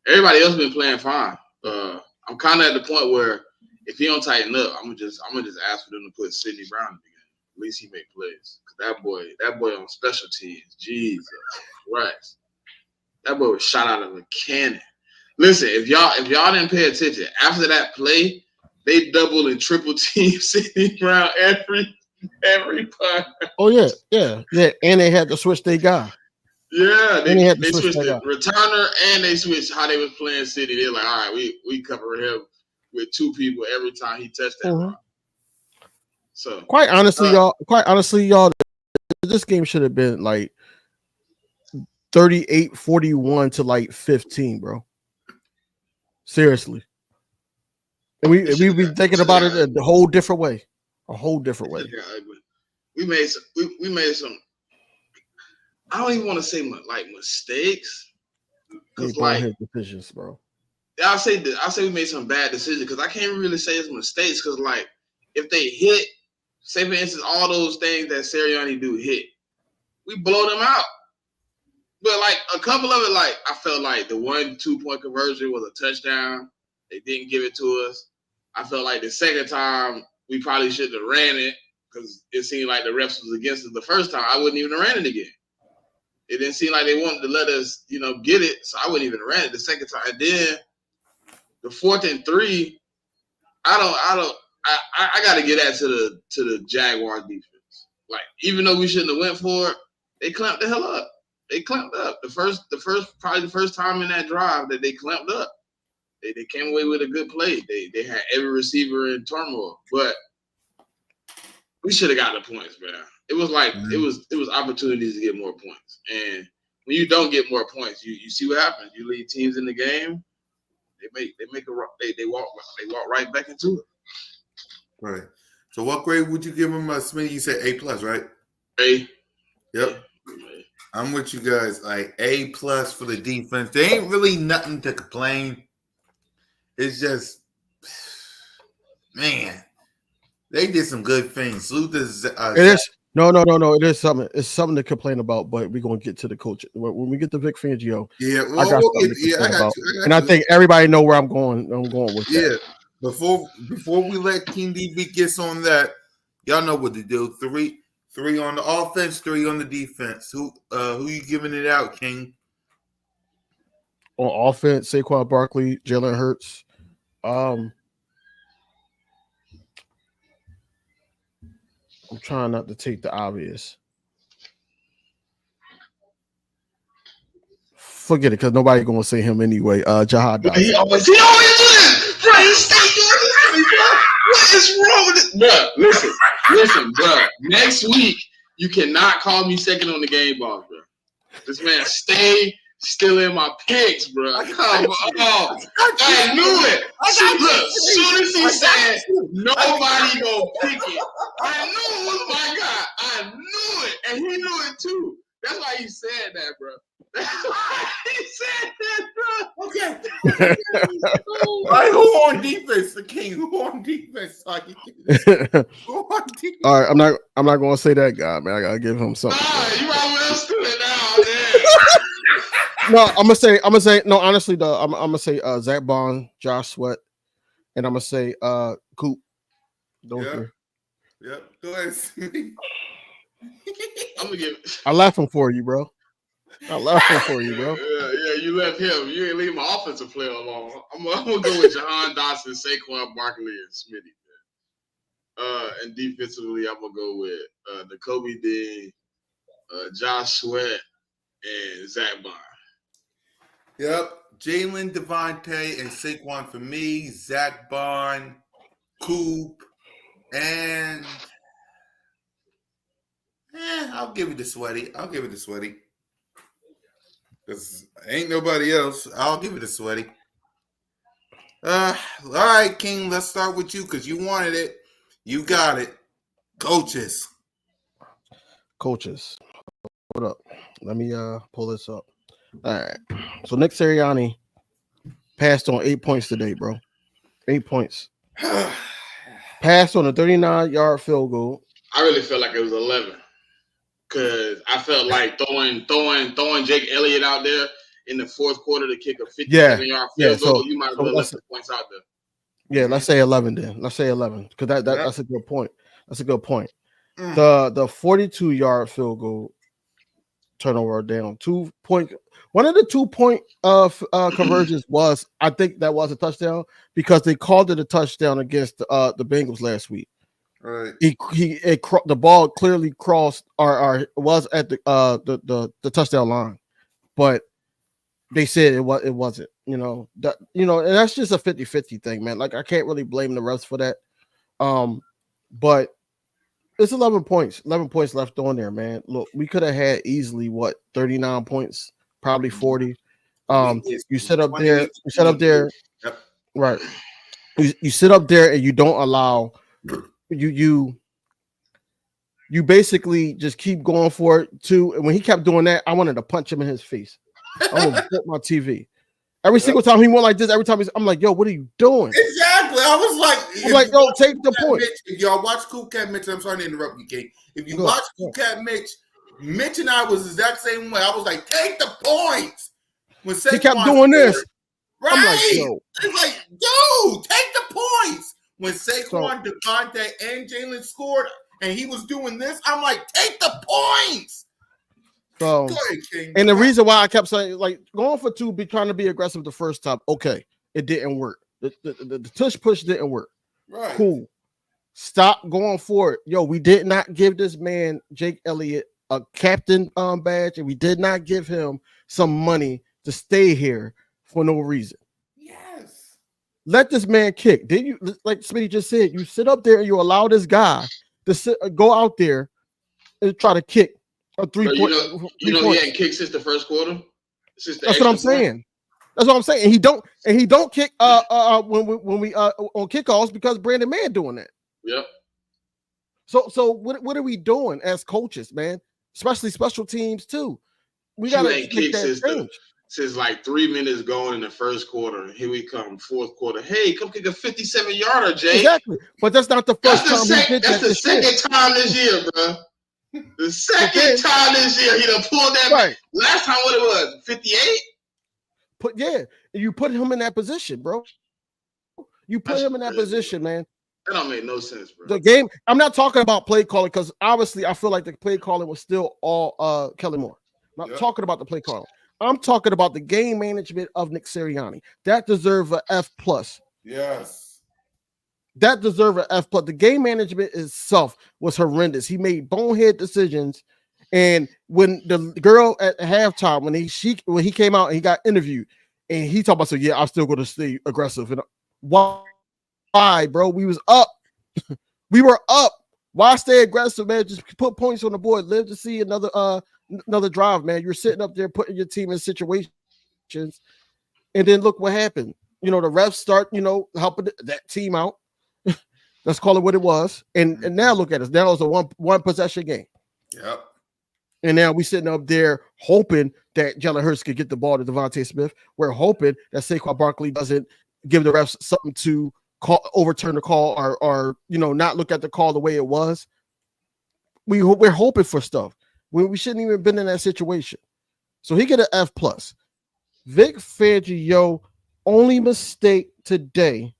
Everybody else been playing fine. I'm kind of at the point where if he don't tighten up, I'm gonna just ask for them to put Sidney Brown in the game. At least he make plays. Cause that boy on special teams, Jesus Christ, that boy was shot out of a cannon. Listen, if y'all didn't pay attention after that play, they double and triple team Sidney Brown every punt.
Oh yeah, and they had to switch their guy.
Yeah,
And had to
they
switch
switched
that
the
guy.
returner and they switched how they was playing City. They're like, all right, we cover him with 2 people every time he touched that rock. So
quite honestly, y'all, this game should have been like 38-41 to like 15, bro. Seriously. And we be thinking about it a whole different way. A whole different way.
We made some I don't even want to say like mistakes. Cause like
decisions, bro.
I'll say we made some bad decisions because I can't really say it's mistakes because like if they hit, say for instance, all those things that Sirianni do hit, we blow them out. But like a couple of it, like I felt like the 1 2-point conversion was a touchdown. They didn't give it to us. I felt like the second time we probably should have ran it because it seemed like the refs was against us the first time. I wouldn't even have ran it again. It didn't seem like they wanted to let us, get it, so I wouldn't even ran it the second time. And then the 4th and 3, I gotta get that to the Jaguars defense. Like even though we shouldn't have went for it, they clamped the hell up. They clamped up the first time in that drive that they clamped up. They came away with a good play. They had every receiver in turmoil, but we should have got the points, man. It was like it was opportunities to get more points, and when you don't get more points, you see what happens. You lead teams in the game. They walk right back into it.
Right. So what grade would you give them, Smitty? You said A+, right?
A.
Yep. I'm with you guys. Like A+ for the defense. There ain't really nothing to complain. It's just, man, they did some good things.
It is no. It is something. It's something to complain about, but we're gonna get to the coach when we get to Vic Fangio.
Yeah,
I got you. I think everybody know where I'm going. I'm going with that.
Before we let King DB gets on that, y'all know what to do. Three on the offense, 3 on the defense. Who you giving it out, King?
On offense, Saquon Barkley, Jalen Hurts. I'm trying not to take the obvious. Forget it, because nobody gonna say him anyway. Jahad Dotson.
He always wins. Bro, he stay doing this to me, bro. What is wrong with this? Bro, listen, bro. Next week, you cannot call me second on the game ball, bro. This man stay still in my picks, bro. I knew it. Soon as he said nobody gonna pick it, I knew it was my guy. I knew it, and he knew it too. That's why he said that, bro. He said that, bro. Okay.
Right, who on defense? The King. Who on defense? Who on defense?
All right, I'm not gonna say that guy, man. I gotta give him something.
You might well do it now, man.
No, I'm gonna say no. Honestly, though, I'm gonna say Zach Bond, Josh Sweat, and I'm gonna say Coop. Those three.
Yep. Go ahead.
I'm gonna give.
I laughing for you, bro. I laughing for you, bro.
Yeah, you left him. You ain't leave my offensive player alone. I'm gonna go with Jahan Dotson, Saquon Barkley, and Smitty. And defensively, I'm gonna go with Nakobe Dean, Josh Sweat, and Zach Bond.
Yep. Jalen, Devontae, and Saquon for me. Zach Bond, Coop, and I'll give it to Sweaty. Because ain't nobody else. I'll give it to Sweaty. All right, King. Let's start with you because you wanted it. You got it. Coaches.
Hold up. Let me pull this up. All right. So Nick Sirianni passed on 8 points today, bro. 8 points. Passed on a 39-yard field goal.
I really felt like it was 11 because I felt like throwing Jake Elliott out there in the fourth quarter to kick a 57-yard field goal. You might as well let the points out there.
Yeah, let's say 11 then. Let's say 11 because that's a good point. That's a good point. The 42-yard field goal turnover down 2 point. One of the 2 point conversions was, I think that was a touchdown because they called it a touchdown against the Bengals last week.
Right.
The ball clearly crossed or was at the touchdown line, but they said it wasn't. And that's just a 50-50 thing, man. Like I can't really blame the refs for that. But it's 11 points. 11 points left on there, man. Look, we could have had easily 39 points, probably 40. You sit up there.
Yep.
Right. You sit up there and you don't allow you basically just keep going for it too. And when he kept doing that, I wanted to punch him in his face. I want to flip my TV. Every single time he went like this, every time I'm like, yo, what are you doing?
Exactly. I was like,
yo, take the point.
Mitch, if y'all watch Cool Cat Mitch, I'm sorry to interrupt you, King. If you watch Cool Cat Mitch and I was the exact same way. I was like, take the points. When
he kept doing this.
Right.
I'm like, yo.
It's like, dude, take the points. When Saquon, Devontae, and Jalen scored and he was doing this, I'm like, take the points.
So,
go ahead, King.
And the reason why I kept saying, like, going for two, trying to be aggressive the first time, okay, it didn't work. The tush push didn't work.
Right.
Cool. Stop going for it. Yo, we did not give this man, Jake Elliott, a captain badge, and we did not give him some money to stay here for no reason.
Yes.
Let this man kick. Did you, like Smitty just said, you sit up there and you allow this guy to go out there and try to kick a 3 point.
He hadn't kicked since the first quarter.
That's what I'm saying. That's what I'm saying. And he don't kick when we on kickoffs because Brandon Mann doing that.
Yep.
So what are we doing as coaches, man? Especially special teams too. We gotta make that change.
Since like 3 minutes going in the first quarter. Here we come, fourth quarter. Hey, come kick a 57-yarder, Jay.
Exactly. But that's not the first time he did that.
That's the second time this year, bro. The second time this year he done pulled that.
Right.
Last time what it was, 58?
You put him in that position, bro. You put him in that position, man.
That don't make no sense, bro.
The game, I'm not talking about play calling because obviously I feel like the play calling was still all Kelly Moore. I'm not talking about the play calling. I'm talking about the game management of Nick Sirianni. That deserves an F+.
Yes.
That deserves an F+. The game management itself was horrendous. He made bonehead decisions. And when the girl at halftime, when he came out and he got interviewed, and he talked about, so yeah, I'm still going to stay aggressive. And why, bro? We was up. We were up. Why stay aggressive, man? Just put points on the board. Live to see another drive, man. You're sitting up there putting your team in situations, and then look what happened. The refs start, helping that team out. Let's call it what it was. And now look at us. Now it's a one possession game.
Yep.
And now we sitting up there hoping that Jalen Hurts could get the ball to Devontae Smith. We're hoping that Saquon Barkley doesn't give the refs something to overturn the call or not look at the call the way it was. We're hoping for stuff. We shouldn't even been in that situation. So he get an F+. Vic Fangio only mistake today.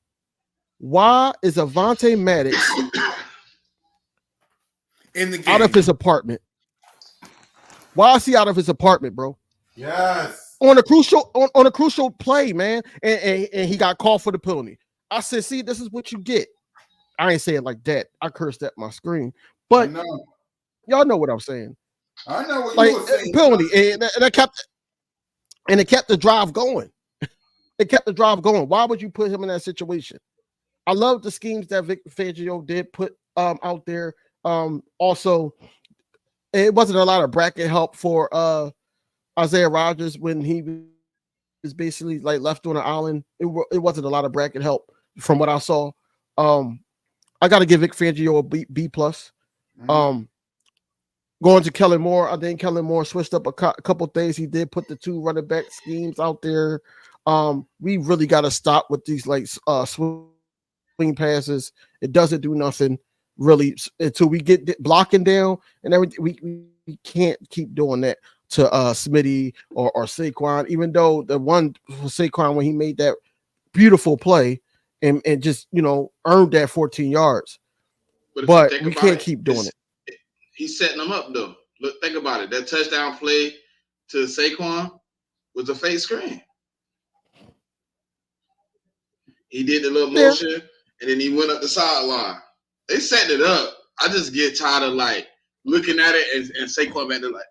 Why is Avonte Maddox
in the game
out of his apartment? Why is he out of his apartment, bro?
Yes.
On a crucial play, man. And he got called for the penalty. I said, see, this is what you get. I ain't say it like that. I cursed at my screen. But y'all know what I'm saying.
I know what you were saying.
Penalty. And I kept and it kept the drive going. It kept the drive going. Why would you put him in that situation? I love the schemes that Vic Fangio did put out there. Also, it wasn't a lot of bracket help for Isaiah Rodgers when he was basically like left on an island. It wasn't a lot of bracket help from what I saw. I got to give Vic Fangio a B plus.
Mhm.
Going to Kellen Moore, I think Kellen Moore switched up a couple things. He did put the 2 running back schemes out there. We really got to stop with these like swing passes. It doesn't do nothing really until we get blocking down and everything. We can't keep doing that to Smitty or Saquon, even though the one for Saquon when he made that beautiful play and just earned that 14 yards.
But if you
But
think
we
about
can't
it,
keep doing it.
he's setting them up though. Look, think about it. That touchdown play to Saquon was a fake screen. He did the little
Yeah,
motion, and then he went up the sideline. They set it up. I just get tired of like looking at it and Saquon back there like,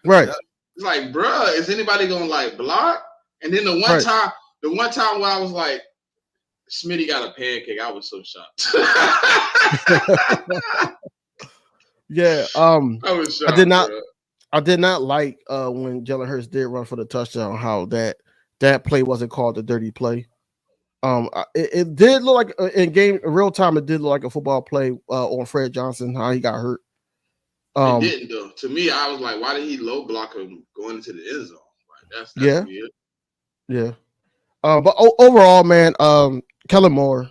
right,
Yep.
it's like, bruh, is anybody gonna like block? And then the
right.
one time where I was like, Smitty got a pancake, I was so shocked.
Yeah,
I was
I did
shocked,
not
bro.
I did not like when Jalen Hurts did run for the touchdown, how that play wasn't called a dirty play. It did look like in real time, it did look like a football play on Fred Johnson, how he got hurt.
It
Um,
didn't though. To me, I was like, why did he low block him going into the end zone? Like that's
yeah,
weird.
yeah. But overall, man, Kellen Moore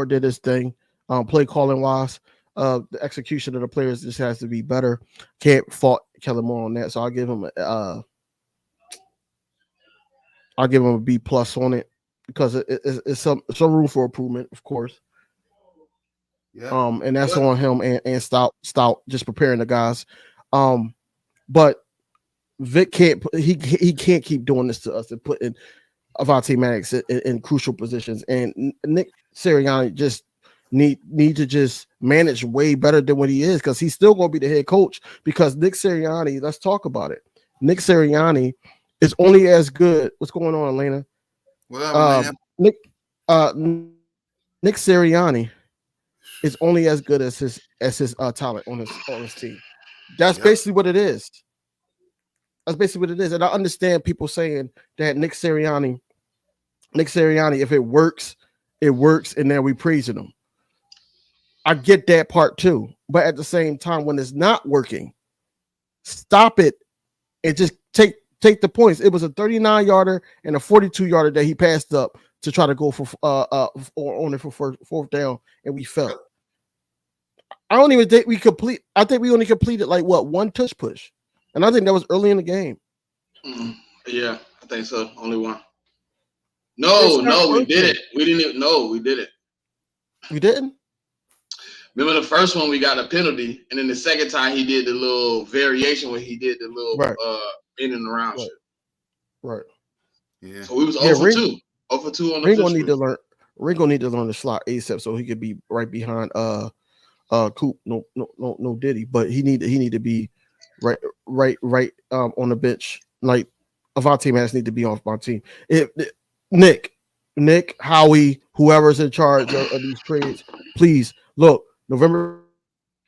did his thing. Play calling wise, the execution of the players just has to be better. Can't fault Kellen Moore on that, so I'll give him a B plus on it because it's some room for improvement, of course.
Yep.
And that's
But
on him and Stout just preparing the guys. But Vic he can't keep doing this to us and putting Avante Maddox in crucial positions. And Nick Sirianni just need to just manage way better than what he is, because he's still going to be the head coach. Because Nick Sirianni, let's talk about it. Nick Sirianni is only as good. What's going on, Elena?
what up, Elena?
Nick Nick Sirianni is only as good as his talent on his team. That's
Yep.
basically what it is. That's basically what it is. And I understand people saying that Nick Sirianni, if it works, and then we praising him. I get that part too. But at the same time, when it's not working, stop it and just take the points. It was a 39-yarder and a 42-yarder that he passed up to try to go for on it for fourth down, and we fell. I don't even think we complete. I think we only completed like one touch push, and I think that was early in the game.
Yeah, I think so. Only one.
It's not
No, we did
working.
it. We didn't even know we did it.
We didn't.
Remember the first one we got a penalty, and then the second time he did the little variation where he did the little
Right.
in and around
Right.
shit.
Right.
Yeah.
So we was
Yeah.
0 for 2. 0 for 2 on the
Ringo
fifth
need to
screen.
learn. Ringo need to learn the slot ASAP so he could be right behind Coop. No Diddy, but he need to be right on the bench. Like Avante Maddox need to be off my team. Nick, Howie, whoever's in charge of these trades, please look. November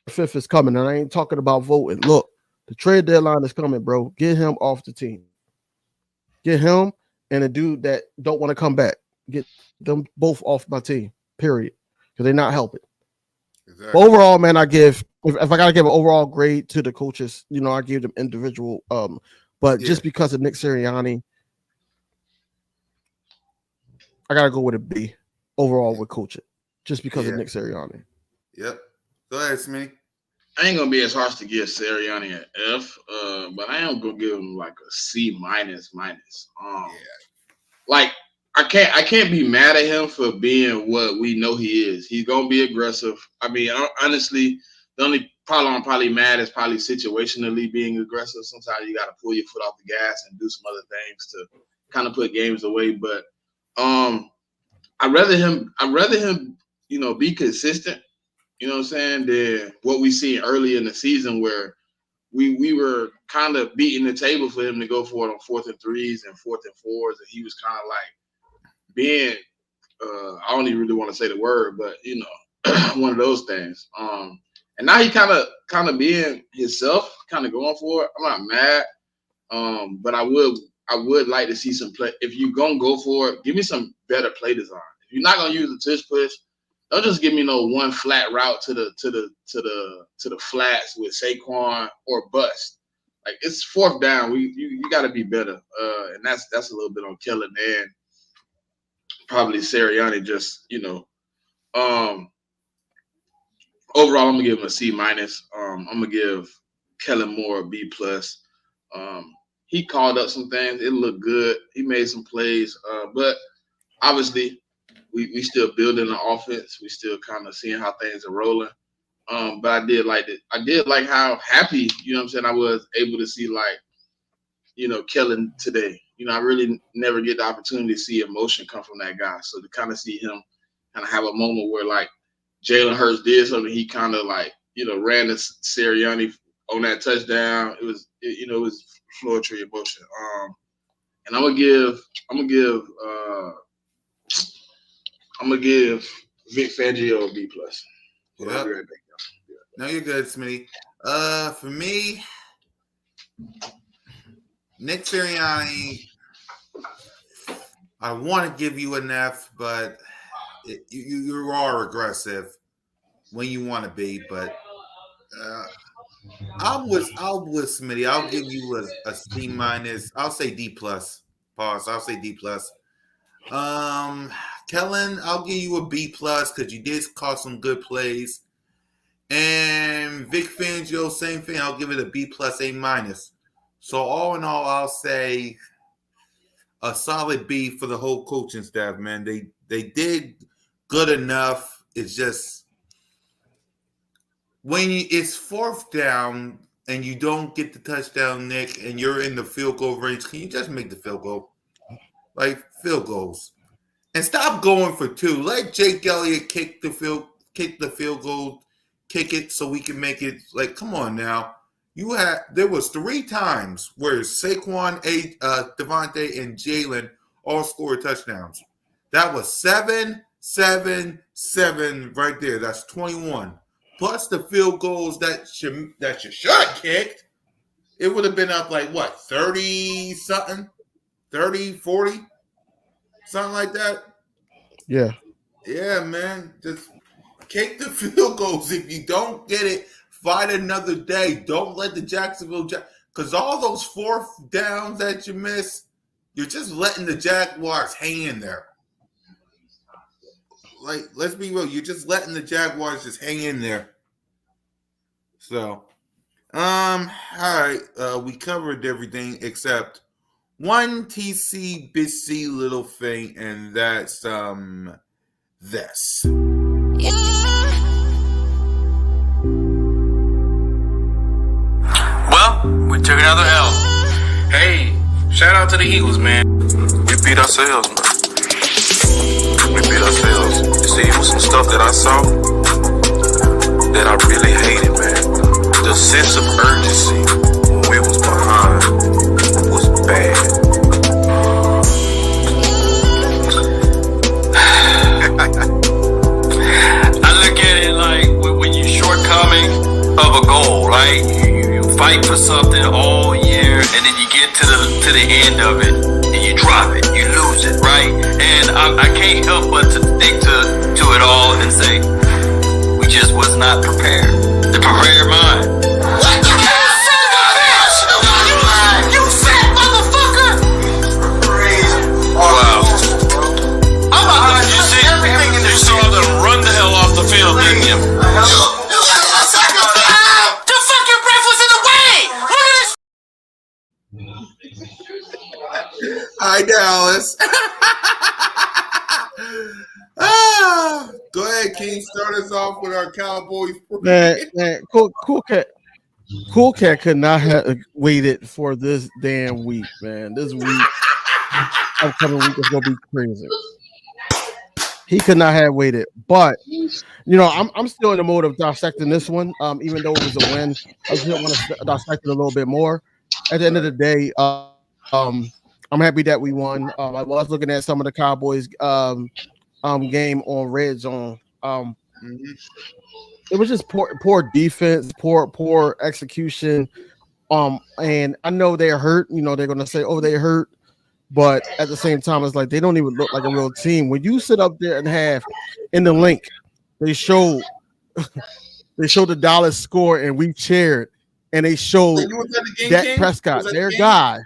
5th is coming, and I ain't talking about voting. Look, the trade deadline is coming, bro. Get him off the team. Get him and a dude that don't want to come back. Get them both off my team. Period. Because they're not helping.
Exactly.
But overall, man, I give if I gotta give an overall grade to the coaches, I give them individual. But
Yeah.
just because of Nick Sirianni, I gotta go with a B overall with coaching. Just because of
Yeah.
Nick Sirianni.
Yep. Go ahead, Smitty.
I ain't gonna be as harsh to give Sirianni an F, but I am gonna give him like a C minus. Like I can't be mad at him for being what we know he is. He's gonna be aggressive. I mean, honestly, the only problem I'm probably mad is probably situationally being aggressive. Sometimes you got to pull your foot off the gas and do some other things to kind of put games away. But I'd rather him, be consistent. You know what I'm saying? Than what we see early in the season where we were kind of beating the table for him to go for it on 4th and 3s and 4th and 4s, and he was kind of like being I don't even really want to say the word, but one of those things. And now he kind of being himself, kind of going for it. I'm not mad, but I would like to see some play. If you're gonna go for it, give me some better play design. If you're not gonna use the tush push, don't just give me no one flat route to the flats with Saquon or bust. Like, it's 4th down. You got to be better, and that's a little bit on Kellen and probably Sirianni. Just overall, I'm gonna give him a C minus. I'm gonna give Kellen Moore a B plus. He called up some things. It looked good. He made some plays, but obviously we still building the offense. We still kind of seeing how things are rolling. But I did like it. I did like how happy, I was able to see, like, Kellen today. I really never get the opportunity to see emotion come from that guy. So to kind of see him kind of have a moment where, like, Jalen Hurts did something, he kind of, like, ran to Sirianni on that touchdown. It was floetry emotion. And I'm gonna give Vic Fangio a B plus.
Yep. No, you're good, Smitty. For me, Nick Sirianni, I want to give you an F, but you are aggressive when you want to be. But I'm with Smitty. I'll give you a C minus. I'll say D plus. Pause. I'll say D plus. Kellen, I'll give you a B plus because you did call some good plays. And Vic Fangio, same thing. I'll give it a B plus, A minus. So all in all, I'll say a solid B for the whole coaching staff, man. They did good enough. It's just when it's 4th down and you don't get the touchdown, Nick, and you're in the field goal range, can you just make the field goal? Like, field goals. And stop going for 2. Let Jake Elliott kick the field goal, kick it so we can make it. Like, come on now. There was 3 times where Saquon, Devontae, and Jalen all scored touchdowns. That was 7, 7, 7 right there. That's 21. Plus the field goals that you should have kicked. It would have been up like, what, 30-something? 30, 40? Something like that?
Yeah.
Yeah, man. Just kick the field goals. If you don't get it, find another day. Don't let the Jacksonville because all those 4th downs that you miss, you're just letting the Jaguars hang in there. Like, let's be real. You're just letting the Jaguars just hang in there. So, all right. We covered everything except one TC bitchy little thing, and that's this.
Well, we took another L. Hey, shout out to the Eagles, man.
We beat ourselves, man. We beat ourselves. You see, it was some stuff that I saw that I really hated, man. The sense of urgency when we was behind was bad.
I look at it like when you're shortcoming of a goal, right? You fight for something all year, and then you get to the end of it, and you drop it, you lose it, right? And I can't help but to think to it all and say, we just was not prepared. The prepared mind. What the hell, son of a bitch? You fat motherfucker! Wow. I'm about to see everything in this. You saw them run the hell off the field, didn't you? The fucking breath was in the way! Look at this!
Hi, Dallas. Go ahead, King. Start us off with our Cowboys.
Man, Cool Cat could not have waited for this damn week, man. This week, upcoming week is gonna be crazy. He could not have waited. But I'm still in the mode of dissecting this one. Even though it was a win, I still want to dissect it a little bit more. At the end of the day, I'm happy that we won. I was looking at some of the Cowboys game on Red Zone.
Mhm.
It was just poor defense, poor execution. And I know they're hurt. They're gonna say, "Oh, they're hurt," but at the same time, it's like they don't even look like a real team. When you sit up there and have in the link, they showed the Dallas score and we cheered, and they showed
You was at the game,
Dak
King?
Prescott,
Was that
their
the game?
guy.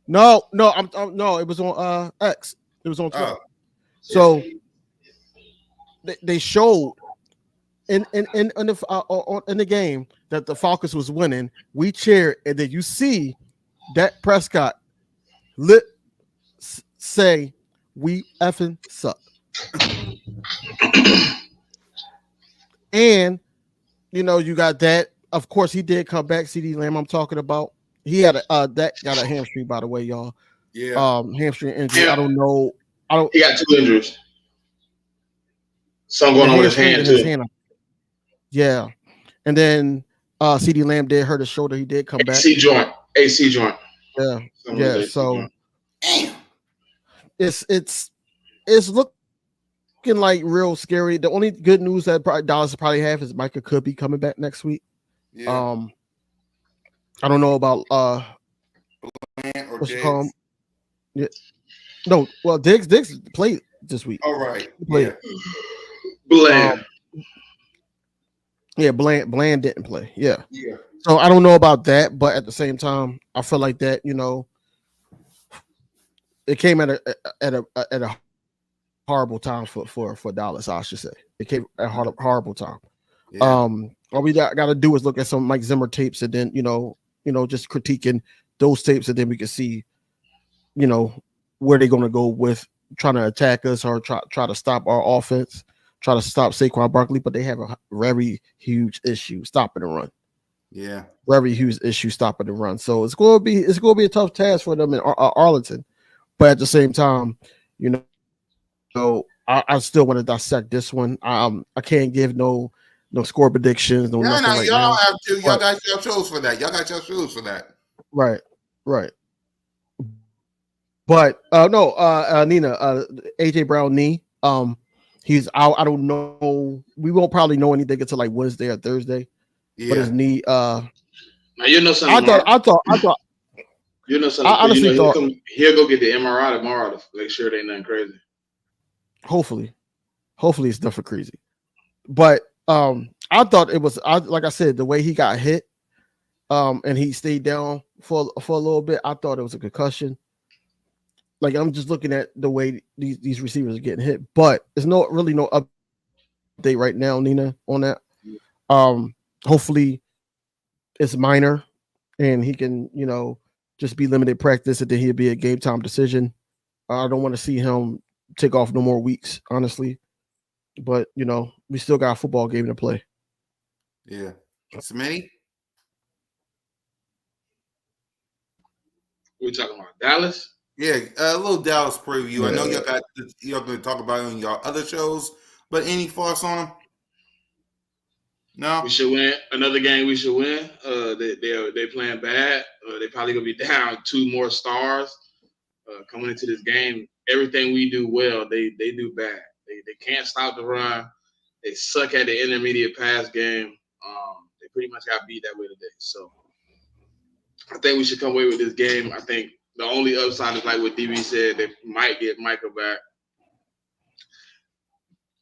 No, no, it was on X. It was on Twitter.
Oh,
So they showed in the game that the Falcons was winning. We cheered, and then you see Dak Prescott say, "We effing suck." And you got that. Of course, he did come back. CD Lamb, I'm talking about. He had that got a hamstring, by the way, y'all.
yeah.
Hamstring injury.
Yeah.
I don't know.
He got 2 injuries. Something
The
going on with his
hamstring
hand
in his
too.
hand. Yeah, and then CD Lamb did hurt his shoulder. He did come back.
AC joint.
Yeah,
Something with
yeah.
AC
So
joint.
it's looking like real scary. The only good news that Dallas probably have is Micah could be coming back next week.
Yeah.
I don't know about
Man or
what's it
Diggs.
called? Yeah. No, well, Diggs played this week.
All right.
He played.
Yeah.
Bland.
Yeah, Bland didn't play. Yeah.
Yeah.
So I don't know about that, but at the same time, I feel like that, it came at a horrible time for Dallas, I should say. It came at a horrible time.
Yeah.
All we got to do is look at some Mike Zimmer tapes and then, just critiquing those tapes, and then we can see, where they're going to go with trying to attack us or try to stop our offense, try to stop Saquon Barkley, but they have a very huge issue stopping the run.
Yeah.
Very huge issue stopping the run. So it's going to be a tough task for them in Arlington. But at the same time, I still want to dissect this one. I can't give no score predictions,
Yeah,
nothing
no,
right
y'all
now.
have to. Y'all
But-
got your shows for that. Y'all got your shows for that.
Right. But Nina, AJ Brown knee. He's out. I don't know. We won't probably know anything until like Wednesday or Thursday. But his
Yeah.
knee.
Now you know something.
I thought.
You know something.
I honestly
he'll go get the MRI tomorrow to make sure they ain't nothing crazy.
Hopefully it's nothing crazy. But I thought it was. Like I said, the way he got hit, and he stayed down for a little bit. I thought it was a concussion. Like I'm just looking at the way these receivers are getting hit, but there's no update right now, Nina, on that. Hopefully it's minor, and he can, just be limited practice, and then he'll be a game time decision. I don't want to see him take off no more weeks, honestly. But we still got a football game to play.
Yeah. Smitty?
We talking about Dallas?
Yeah, a little Dallas preview. I know
Yeah.
y'all going to talk about it on y'all other shows, but any thoughts on them? No?
We should win another game. We should win. They playing bad. They probably gonna be down 2 more stars coming into this game. Everything we do well, they do bad. They can't stop the run. They suck at the intermediate pass game. They pretty much got beat that way today. So I think we should come away with this game. I think the only upside is like what DB said. They might get Micah back.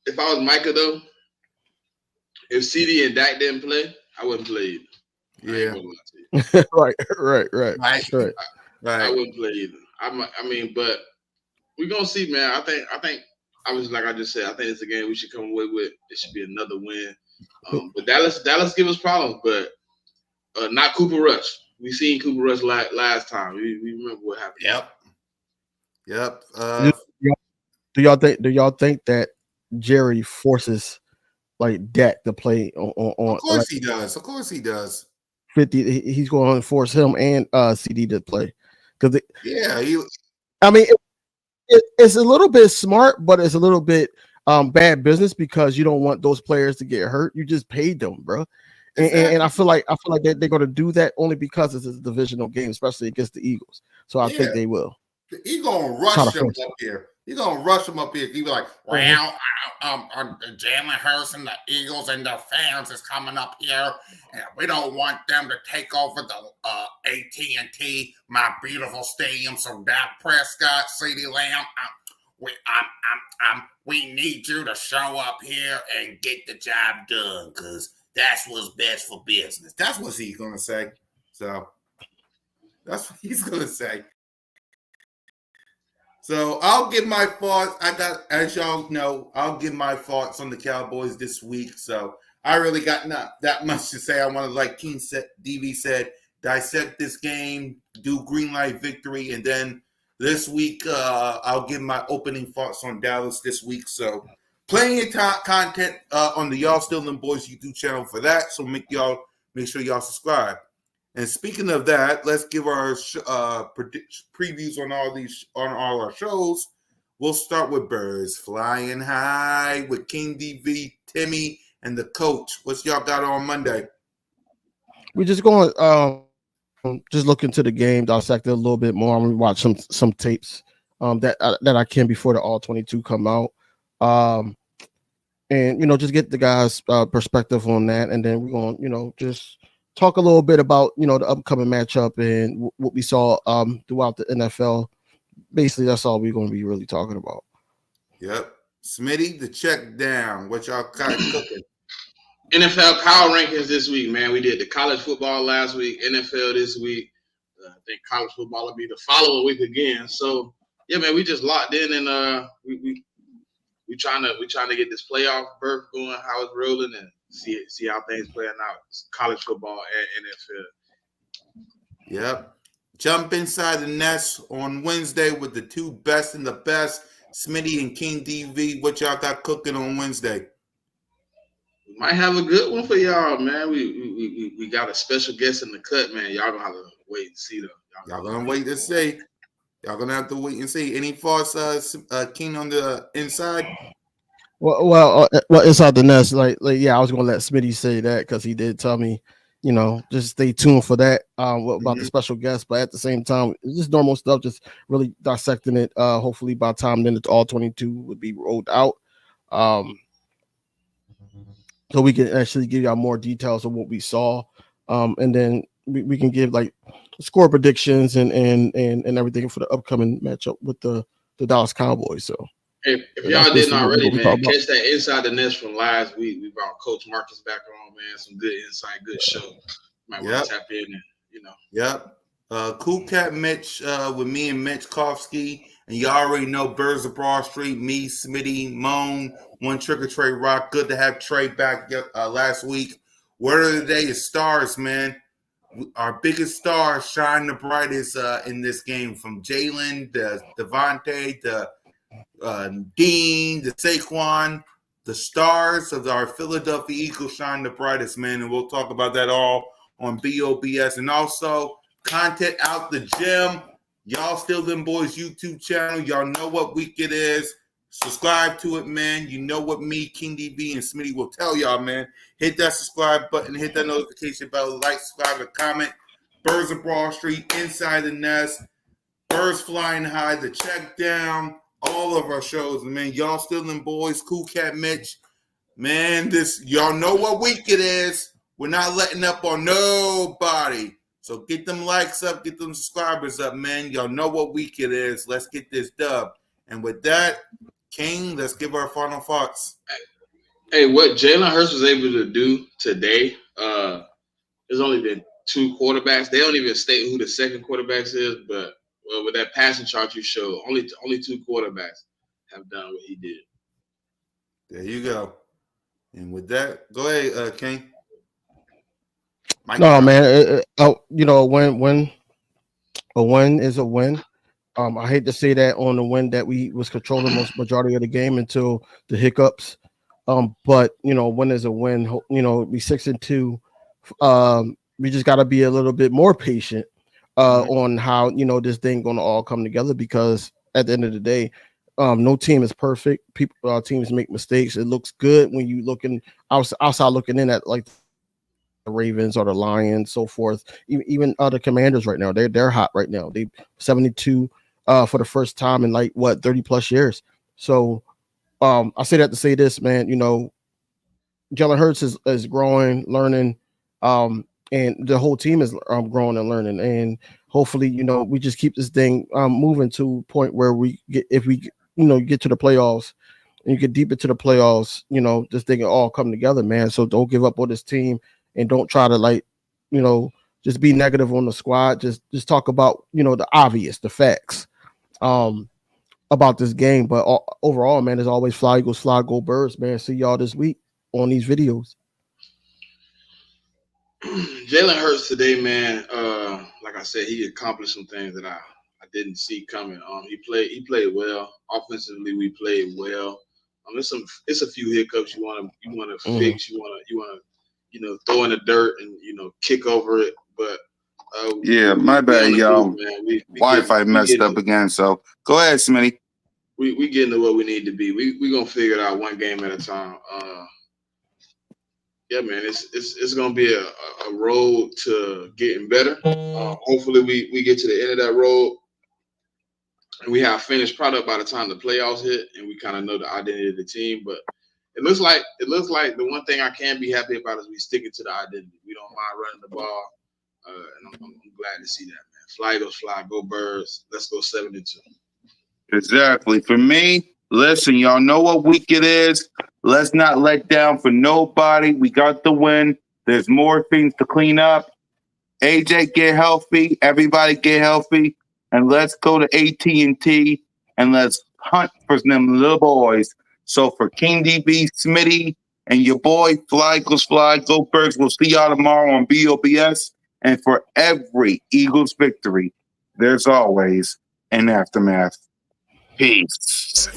If I was Micah though, if CD and Dak didn't play, I wouldn't play either. I ain't
Yeah.
gonna lie to you.
Right.
Right.
I
Right.
wouldn't play either. I mean, but we're gonna see, man. I think I was like I just said, I think it's a game we should come away with. It should be another win. But Dallas give us problems, but not Cooper Rush. We seen Cooper Rush last time. We remember what happened.
Yep.
Do y'all think that Jerry forces like Dak to play on
Of course
like
he does. Of course he does.
50? He's going to force him and CD to play because
Yeah.
I mean it's a little bit smart, but it's a little bit. bad business because you don't want those players to get hurt. You just paid them, bro.
Exactly.
And I feel like they're going to do that only because it's a divisional game, especially against the Eagles. So I think they will.
He's gonna
Try to
rush him
force it.
up here. He's gonna rush him up here. He'll be like, well, Jalen Hurts and the Eagles and the fans is coming up here, and we don't want them to take over the AT&T, my beautiful stadium. So Dak Prescott, CeeDee Lamb, we need you to show up here and get the job done, because that's what's best for business. That's what he's gonna say. So that's what he's gonna say. So I'll give my thoughts. As y'all know, I'll give my thoughts on the Cowboys this week. So I really got not that much to say. I want to, like King DV said, dissect this game, do green light victory, and then this week I'll give my opening thoughts on Dallas this week. So plenty of content on the Y'all Still Them Boys YouTube channel for that. So make sure y'all subscribe. And speaking of that, let's give our previews on all our shows. We'll start with Birds Flying High with King DV, Timmy, and the coach. What's y'all got on Monday?
We're just going just look into the game, dissect it a little bit more. I'm gonna watch some tapes that I can before the all 22 come out. And just get the guys' perspective on that, and then we're going just talk a little bit about the upcoming matchup and what we saw throughout the NFL. Basically, that's all we're going to be really talking about.
Yep. Smitty, the check down. What y'all got cooking?
NFL power rankings this week, man. We did the college football last week, NFL this week. I think college football will be the following week again. So yeah, man, we just locked in, and we trying to get this playoff berth going, how it's rolling, and see how things playing out. It's college football and NFL.
Yep. Jump inside the nest on Wednesday with the two best and the best, Smitty and King DV. What y'all got cooking on Wednesday?
We might have a good one for y'all, man. We got a special guest in the cut, man. Y'all gonna have to wait and see though.
Y'all gonna wait to see. Y'all gonna have to wait and see. Any thoughts, King, on the inside?
Well, inside the nest, like yeah, I was gonna let Smitty say that because he did tell me, just stay tuned for that. About the special guest, but at the same time, it's just normal stuff, just really dissecting it. Hopefully, by the time then it's all 22 would be rolled out, so we can actually give y'all more details of what we saw, and then we can give like score predictions and everything for the upcoming matchup with the Dallas Cowboys. So.
If y'all didn't already, man, catch that Inside the Nest from last week. We brought Coach Marcus back on, man. Some good insight, good show. Might want to tap in and,
Yep. Cool Cat Mitch with me and Mitch Kofsky. And you already know Birds of Broad Street, me, Smitty, Moan, One Trigger Trey Rock. Good to have Trey back last week. Word of the day is stars, man. Our biggest stars shine the brightest in this game, from Jalen to Devontae to Dean, the Saquon, the stars of our Philadelphia Eagles shine the brightest, man, and we'll talk about that all on BOBS. And also, content out the gym. Y'all Still Them Boys YouTube channel. Y'all know what week it is. Subscribe to it, man. You know what me, King DB, and Smitty will tell y'all, man. Hit that subscribe button. Hit that notification bell. Like, subscribe, and comment. Birds of Broad Street, Inside the Nest, Birds Flying High, The Check Down. All of our shows, man. Y'all Still Them Boys, Cool Cat Mitch. Man, y'all know what week it is. We're not letting up on nobody. So get them likes up, get them subscribers up, man. Y'all know what week it is. Let's get this dub. And with that, King, let's give our final thoughts.
Hey, what Jalen Hurts was able to do today, there's only been two quarterbacks. They don't even state who the second quarterbacks is, but with that passing chart you showed, only two quarterbacks have done what he did.
There you go. And with that, go ahead, King.
No, man. A win is a win. I hate to say that on the win that we was controlling most majority of the game until the hiccups. But win is a win. We 6-2. We just got to be a little bit more patient on how this thing gonna all come together, because at the end of the day, No team is perfect. Teams make mistakes. It looks good when you looking outside looking in at like the Ravens or the Lions, so forth. Even other Commanders right now, they're hot right now. They 72 for the first time in like 30 plus years. So I say that to say this, man. Jalen Hurts is growing, learning, and the whole team is growing and learning. And hopefully, we just keep this thing moving to a point where if we get to the playoffs and you get deep into the playoffs, this thing will all come together, man. So don't give up on this team and don't try to just be negative on the squad. Just talk about, the obvious, the facts about this game. But overall, man, there's always fly Eagles, fly go Birds, man. See y'all this week on these videos.
Jalen Hurts today, man. Like I said, he accomplished some things that I didn't see coming. He played well. Offensively, we played well. It's a few hiccups you want to fix. You want to throw in the dirt and kick over it. But
yeah, my bad, y'all.
Move,
Wi-Fi messed up again. So go ahead, Smitty.
We getting to where we need to be. We gonna figure it out one game at a time. Yeah, man, it's gonna be a road to getting better. Hopefully, we get to the end of that road and we have finished product by the time the playoffs hit, and we kind of know the identity of the team. But it looks like the one thing I can be happy about is we sticking to the identity. We don't mind running the ball, and I'm glad to see that, man. Fly Eagles, fly, go Birds. Let's go 7-2.
Exactly. For me, listen, y'all know what week it is. Let's not let down for nobody. We got the win. There's more things to clean up. AJ, get healthy. Everybody get healthy. And let's go to AT&T and let's hunt for them little boys. So for King DB, Smitty, and your boy, Fly Eagles, fly, go Birds. We'll see y'all tomorrow on BOBS. And for every Eagles victory, there's always an aftermath. Peace.